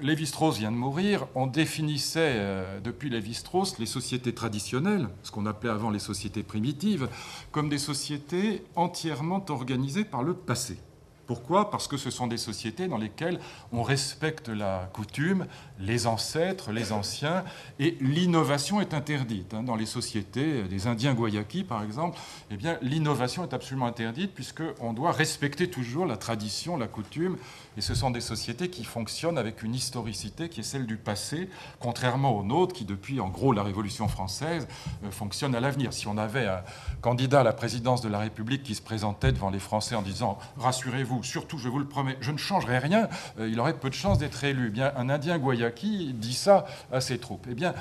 Lévi-Strauss vient de mourir. On définissait depuis Lévi-Strauss les sociétés traditionnelles, ce qu'on appelait avant les sociétés primitives, comme des sociétés entièrement organisées par le passé. Pourquoi? Parce que ce sont des sociétés dans lesquelles on respecte la coutume, les ancêtres, les anciens, et l'innovation est interdite. Dans les sociétés des Indiens Guayakis, par exemple, eh bien, l'innovation est absolument interdite puisqu'on doit respecter toujours la tradition, la coutume, et ce sont des sociétés qui fonctionnent avec une historicité qui est celle du passé, contrairement aux nôtres qui, depuis, en gros, la Révolution française, fonctionnent à l'avenir. Si on avait un candidat à la présidence de la République qui se présentait devant les Français en disant « Rassurez-vous, surtout, je vous le promets, je ne changerai rien », il aurait peu de chances d'être élu. Eh bien, un Indien Guayaki dit ça à ses troupes. Eh bien,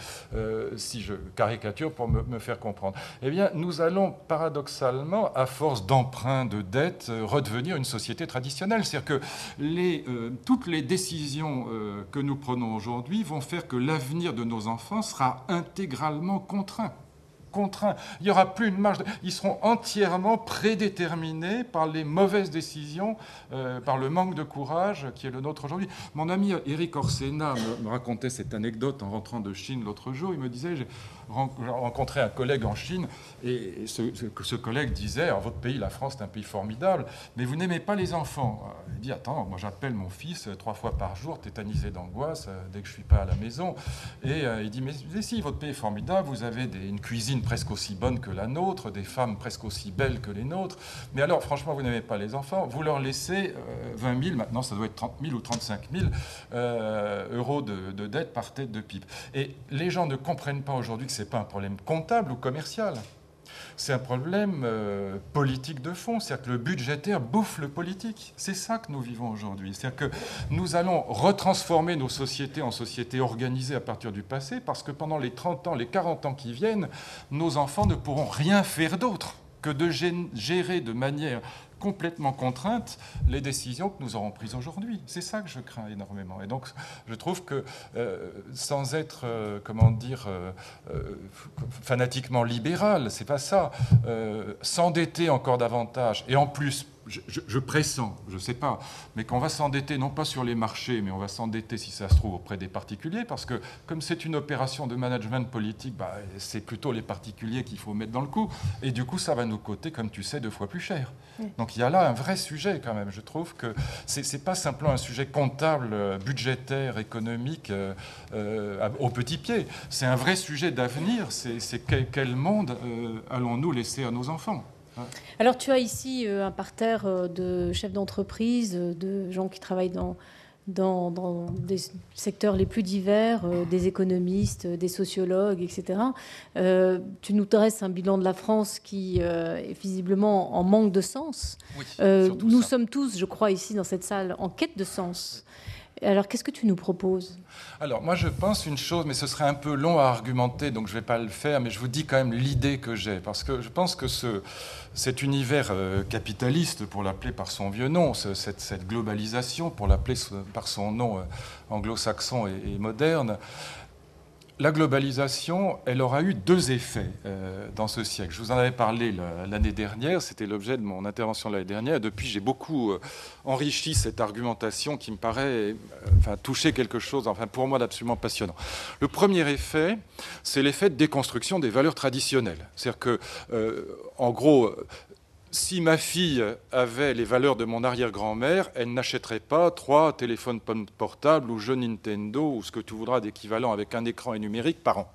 si je caricature pour me faire comprendre, eh bien, nous allons paradoxalement, à force d'emprunt, de dette, redevenir une société traditionnelle. C'est-à-dire que toutes les décisions que nous prenons aujourd'hui vont faire que l'avenir de nos enfants sera intégralement contraint. Il n'y aura plus une marge. Ils seront entièrement prédéterminés par les mauvaises décisions, par le manque de courage qui est le nôtre aujourd'hui. Mon ami Éric Orsena me racontait cette anecdote en rentrant de Chine l'autre jour. Il me disait, j'ai rencontré un collègue en Chine et ce collègue disait, alors, votre pays, la France, c'est un pays formidable, mais vous n'aimez pas les enfants. Il dit, attends, moi j'appelle mon fils 3 fois par jour, tétanisé d'angoisse, dès que je ne suis pas à la maison. Et il dit, mais si, votre pays est formidable, vous avez une cuisine d'origine presque aussi bonne que la nôtre, des femmes presque aussi belles que les nôtres. Mais alors, franchement, vous n'aimez pas les enfants, vous leur laissez 20 000, maintenant ça doit être 30 000 ou 35 000 euros de dette par tête de pipe. Et les gens ne comprennent pas aujourd'hui que ce n'est pas un problème comptable ou commercial. C'est un problème politique de fond, c'est-à-dire que le budgétaire bouffe le politique. C'est ça que nous vivons aujourd'hui. C'est-à-dire que nous allons retransformer nos sociétés en sociétés organisées à partir du passé, parce que pendant les 30 ans, les 40 ans qui viennent, nos enfants ne pourront rien faire d'autre que de gérer de manière complètement contrainte les décisions que nous aurons prises aujourd'hui. C'est ça que je crains énormément. Et donc, je trouve que, sans être, fanatiquement libéral, c'est pas ça, s'endetter encore davantage, et en plus, je pressens, je ne sais pas, mais qu'on va s'endetter non pas sur les marchés, mais on va s'endetter, si ça se trouve, auprès des particuliers, parce que comme c'est une opération de management politique, c'est plutôt les particuliers qu'il faut mettre dans le coup, et du coup, ça va nous coûter, comme tu sais, 2 fois plus cher. Oui. Donc il y a là un vrai sujet quand même. Je trouve que ce n'est pas simplement un sujet comptable, budgétaire, économique, au petit pied. C'est un vrai sujet d'avenir. C'est quel monde allons-nous laisser à nos enfants ? Alors, tu as ici un parterre de chefs d'entreprise, de gens qui travaillent dans des secteurs les plus divers, des économistes, des sociologues, etc. Tu nous dresses un bilan de la France qui est visiblement en manque de sens. Oui, nous sommes tous, je crois, ici dans cette salle, en quête de sens. Alors, qu'est-ce que tu nous proposes ? Alors, moi, je pense une chose, mais ce serait un peu long à argumenter, donc je ne vais pas le faire, mais je vous dis quand même l'idée que j'ai, parce que je pense que cet univers capitaliste, pour l'appeler par son vieux nom, cette globalisation, pour l'appeler par son nom anglo-saxon et moderne, la globalisation, elle aura eu 2 effets dans ce siècle. Je vous en avais parlé l'année dernière, c'était l'objet de mon intervention l'année dernière. Depuis, j'ai beaucoup enrichi cette argumentation qui me paraît toucher quelque chose, pour moi, d'absolument passionnant. Le premier effet, c'est l'effet de déconstruction des valeurs traditionnelles. C'est-à-dire que, en gros, si ma fille avait les valeurs de mon arrière-grand-mère, elle n'achèterait pas 3 téléphones portables ou jeux Nintendo ou ce que tu voudras d'équivalent avec un écran et numérique par an.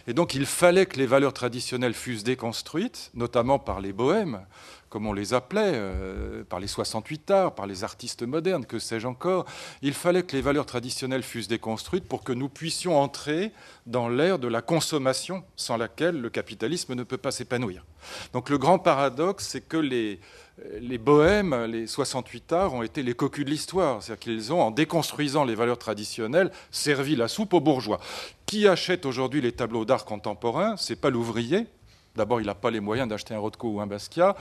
Et donc il fallait que les valeurs traditionnelles fussent déconstruites, notamment par les bohèmes, comme on les appelait, par les 68 arts, par les artistes modernes, que sais-je encore. Il fallait que les valeurs traditionnelles fussent déconstruites pour que nous puissions entrer dans l'ère de la consommation sans laquelle le capitalisme ne peut pas s'épanouir. Donc le grand paradoxe, c'est que les bohèmes, les 68 arts, ont été les cocus de l'histoire. C'est-à-dire qu'ils ont, en déconstruisant les valeurs traditionnelles, servi la soupe aux bourgeois. Qui achète aujourd'hui les tableaux d'art contemporains ? Ce n'est pas l'ouvrier. D'abord, il n'a pas les moyens d'acheter un Rothko ou un Basquiat,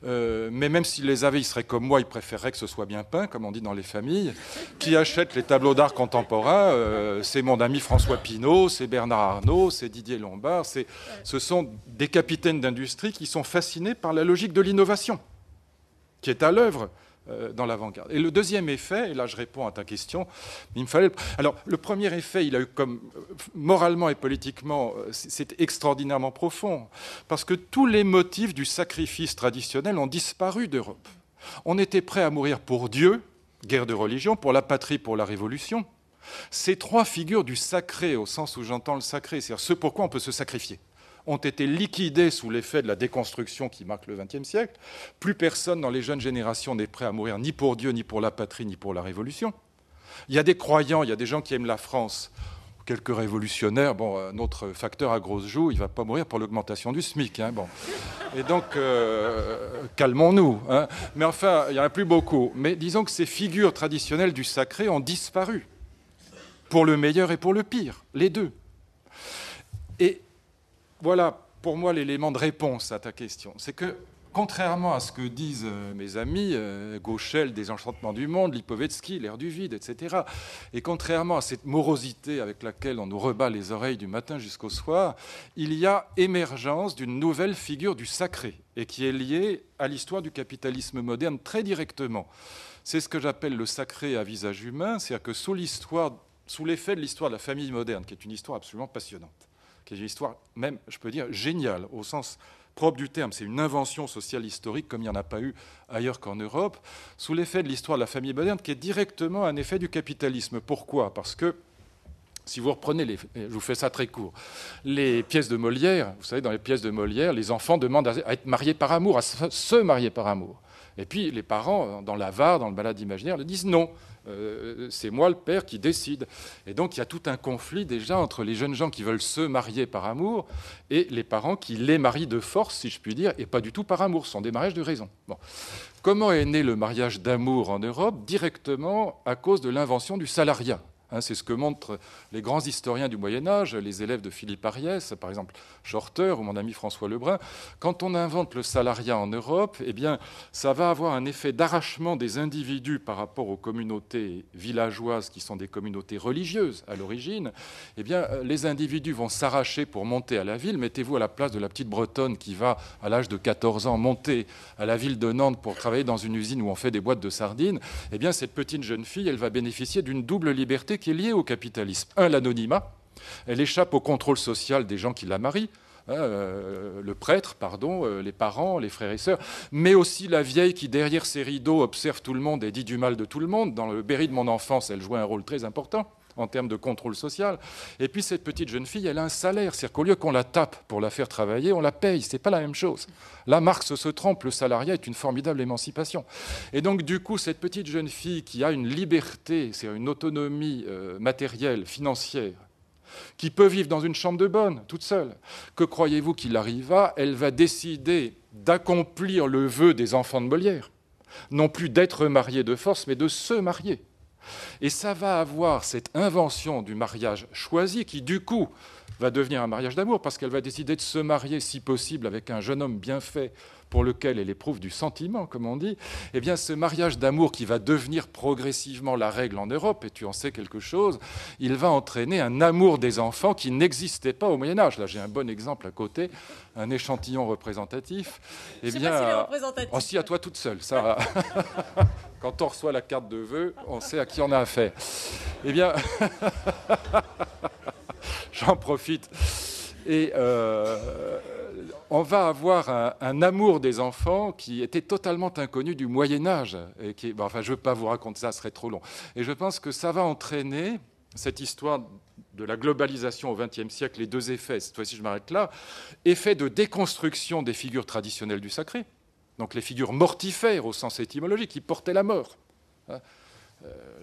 mais même s'il les avait, il serait comme moi, il préférerait que ce soit bien peint, comme on dit dans les familles. Qui achète les tableaux d'art contemporains ? C'est mon ami François Pinault, c'est Bernard Arnault, c'est Didier Lombard. Ce sont des capitaines d'industrie qui sont fascinés par la logique de l'innovation, qui est à l'œuvre dans l'avant-garde. Et le deuxième effet, et là je réponds à ta question, il me fallait... Alors le premier effet, il a eu comme moralement et politiquement, c'est extraordinairement profond, parce que tous les motifs du sacrifice traditionnel ont disparu d'Europe. On était prêt à mourir pour Dieu, guerre de religion, pour la patrie, pour la révolution. Ces 3 figures du sacré, au sens où j'entends le sacré, c'est-à-dire ce pourquoi on peut se sacrifier, ont été liquidés sous l'effet de la déconstruction qui marque le XXe siècle. Plus personne dans les jeunes générations n'est prêt à mourir ni pour Dieu, ni pour la patrie, ni pour la révolution. Il y a des croyants, il y a des gens qui aiment la France, quelques révolutionnaires. Bon, notre facteur à grosses joues, il ne va pas mourir pour l'augmentation du SMIC. Bon. Et donc, calmons-nous. Mais enfin, il n'y en a plus beaucoup. Mais disons que ces figures traditionnelles du sacré ont disparu, pour le meilleur et pour le pire, les deux. Et voilà, pour moi, l'élément de réponse à ta question. C'est que, contrairement à ce que disent mes amis, Gauchel, Désenchantement du monde, Lipovetsky, L'ère du vide, etc., et contrairement à cette morosité avec laquelle on nous rebat les oreilles du matin jusqu'au soir, il y a émergence d'une nouvelle figure du sacré, et qui est liée à l'histoire du capitalisme moderne très directement. C'est ce que j'appelle le sacré à visage humain, c'est-à-dire que sous l'effet de l'histoire de la famille moderne, qui est une histoire absolument passionnante, qui est une histoire même, je peux dire, géniale, au sens propre du terme. C'est une invention sociale historique comme il n'y en a pas eu ailleurs qu'en Europe, sous l'effet de l'histoire de la famille moderne, qui est directement un effet du capitalisme. Pourquoi ? Parce que Si vous reprenez, je vous fais ça très court, les pièces de Molière, vous savez, dans les pièces de Molière, les enfants demandent à être mariés par amour, à se marier par amour. Et puis les parents, dans l'avare, dans le Balade imaginaire, le disent non. C'est moi le père qui décide. Et donc il y a tout un conflit déjà entre les jeunes gens qui veulent se marier par amour et les parents qui les marient de force, si je puis dire, et pas du tout par amour. Ce sont des mariages de raison. Bon. Comment est né le mariage d'amour en Europe? Directement à cause de l'invention du salariat. C'est ce que montrent les grands historiens du Moyen-Âge, les élèves de Philippe Ariès, par exemple Shorter ou mon ami François Lebrun. Quand on invente le salariat en Europe, eh bien, ça va avoir un effet d'arrachement des individus par rapport aux communautés villageoises qui sont des communautés religieuses à l'origine. Eh bien, les individus vont s'arracher pour monter à la ville. Mettez-vous à la place de la petite Bretonne qui va, à l'âge de 14 ans, monter à la ville de Nantes pour travailler dans une usine où on fait des boîtes de sardines. Eh bien, cette petite jeune fille, elle va bénéficier d'une double liberté qui est liée au capitalisme. L'anonymat. Elle échappe au contrôle social des gens qui la marient, le prêtre, les parents, les frères et sœurs, mais aussi la vieille qui, derrière ses rideaux, observe tout le monde et dit du mal de tout le monde. Dans le Berry de mon enfance, elle jouait un rôle très important en termes de contrôle social. Et puis cette petite jeune fille, elle a un salaire. C'est-à-dire qu'au lieu qu'on la tape pour la faire travailler, on la paye. C'est pas la même chose. Là, Marx se trompe. Le salariat est une formidable émancipation. Et donc, du coup, cette petite jeune fille qui a une liberté, c'est une autonomie matérielle, financière, qui peut vivre dans une chambre de bonne, toute seule, que croyez-vous qu'il arriva? Elle va décider d'accomplir le vœu des enfants de Molière. Non plus d'être mariée de force, mais de se marier. Et ça va avoir cette invention du mariage choisi qui, du coup, va devenir un mariage d'amour parce qu'elle va décider de se marier, si possible, avec un jeune homme bien fait pour lequel elle éprouve du sentiment, comme on dit. Eh bien, ce mariage d'amour qui va devenir progressivement la règle en Europe, et tu en sais quelque chose, il va entraîner un amour des enfants qui n'existait pas au Moyen-Âge. Là, j'ai un bon exemple à côté, un échantillon représentatif. Eh bien, aussi à toi toute seule, ça. Quand on reçoit la carte de vœux, on sait à qui on a affaire. Eh bien, j'en profite. Et on va avoir un amour des enfants qui était totalement inconnu du Moyen-Âge. Et qui, je ne veux pas vous raconter ça, ce serait trop long. Et je pense que ça va entraîner cette histoire de la globalisation au XXe siècle, les deux effets. Cette fois-ci, je m'arrête là. Effet de déconstruction des figures traditionnelles du sacré. Donc les figures mortifères au sens étymologique, qui portaient la mort.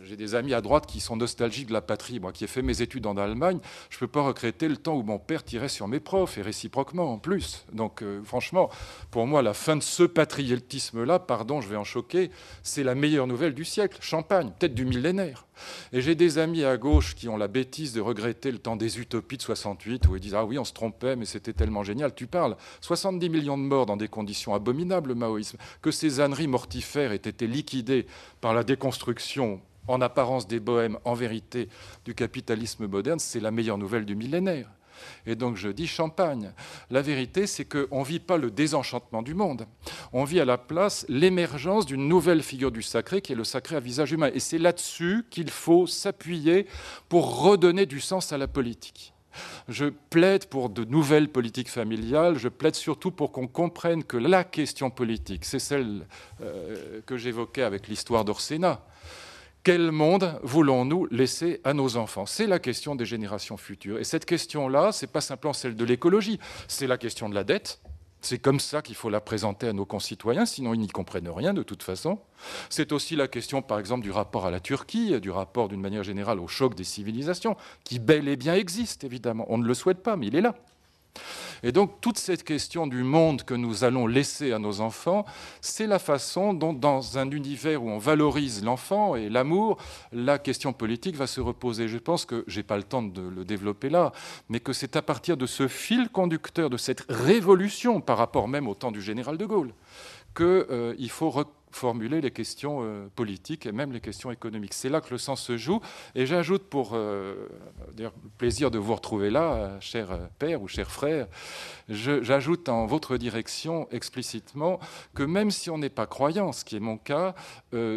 J'ai des amis à droite qui sont nostalgiques de la patrie. Moi qui ai fait mes études en Allemagne, je ne peux pas regretter le temps où mon père tirait sur mes profs, et réciproquement en plus. Donc franchement, pour moi, la fin de ce patriotisme-là, pardon, je vais en choquer, c'est la meilleure nouvelle du siècle. Champagne, peut-être du millénaire. Et j'ai des amis à gauche qui ont la bêtise de regretter le temps des utopies de 68, où ils disent « Ah oui, on se trompait, mais c'était tellement génial. » Tu parles, 70 millions de morts dans des conditions abominables, le maoïsme, que ces âneries mortifères aient été liquidées par la déconstruction, en apparence des bohèmes, en vérité, du capitalisme moderne, c'est la meilleure nouvelle du millénaire. Et donc je dis champagne. La vérité, c'est qu'on ne vit pas le désenchantement du monde. On vit à la place l'émergence d'une nouvelle figure du sacré, qui est le sacré à visage humain. Et c'est là-dessus qu'il faut s'appuyer pour redonner du sens à la politique. Je plaide pour de nouvelles politiques familiales, je plaide surtout pour qu'on comprenne que la question politique, c'est celle que j'évoquais avec l'histoire d'Orsena. Quel monde voulons-nous laisser à nos enfants? C'est la question des générations futures. Et cette question-là, ce n'est pas simplement celle de l'écologie, c'est la question de la dette. C'est comme ça qu'il faut la présenter à nos concitoyens, sinon ils n'y comprennent rien de toute façon. C'est aussi la question, par exemple, du rapport à la Turquie, du rapport d'une manière générale au choc des civilisations, qui bel et bien existe, évidemment. On ne le souhaite pas, mais il est là. Et donc, toute cette question du monde que nous allons laisser à nos enfants, c'est la façon dont, dans un univers où on valorise l'enfant et l'amour, la question politique va se reposer. Je pense que, je n'ai pas le temps de le développer là, mais que c'est à partir de ce fil conducteur, de cette révolution par rapport même au temps du général de Gaulle, qu'il faut formuler les questions politiques et même les questions économiques. C'est là que le sens se joue. Et j'ajoute, pour dire le plaisir de vous retrouver là, cher père ou cher frère, j'ajoute en votre direction explicitement que même si on n'est pas croyant, ce qui est mon cas,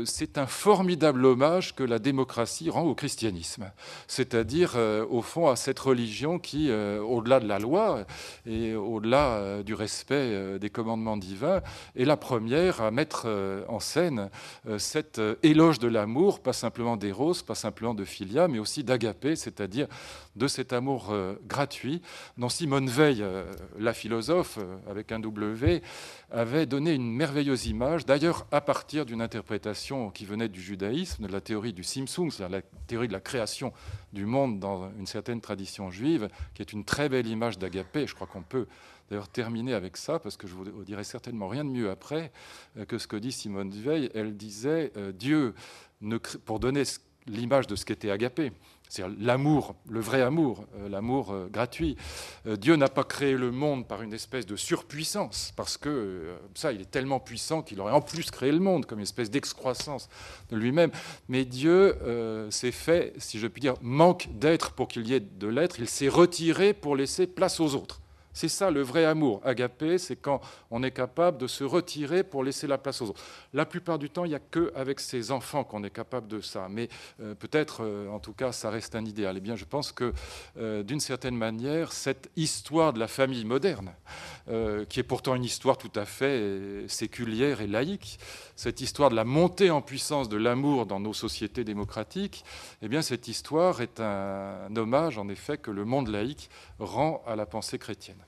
c'est un formidable hommage que la démocratie rend au christianisme. C'est-à-dire, au fond, à cette religion qui, au-delà de la loi et au-delà du respect des commandements divins, est la première à mettre en scène cet éloge de l'amour, pas simplement d'éros, pas simplement de philia, mais aussi d'agapé, c'est-à-dire de cet amour gratuit, dont Simone Veil, la philosophe, avec un W, avait donné une merveilleuse image, d'ailleurs à partir d'une interprétation qui venait du judaïsme, de la théorie du Simsum, c'est-à-dire la théorie de la création du monde dans une certaine tradition juive, qui est une très belle image d'agapé. Je crois qu'on peut d'ailleurs terminer avec ça, parce que je vous dirai certainement rien de mieux après que ce que dit Simone Veil. Elle disait Dieu, pour donner l'image de ce qu'était agapé, c'est-à-dire l'amour, le vrai amour, l'amour gratuit. Dieu n'a pas créé le monde par une espèce de surpuissance, parce que ça, il est tellement puissant qu'il aurait en plus créé le monde, comme une espèce d'excroissance de lui-même. Mais Dieu s'est fait, si je puis dire, manque d'être pour qu'il y ait de l'être. Il s'est retiré pour laisser place aux autres. C'est ça le vrai amour. Agapé, c'est quand on est capable de se retirer pour laisser la place aux autres. La plupart du temps, il n'y a qu'avec ses enfants qu'on est capable de ça. Mais peut-être, en tout cas, ça reste un idéal. Eh bien, je pense que, d'une certaine manière, cette histoire de la famille moderne, qui est pourtant une histoire tout à fait séculière et laïque, cette histoire de la montée en puissance de l'amour dans nos sociétés démocratiques, eh bien, cette histoire est un hommage, en effet, que le monde laïque rend à la pensée chrétienne.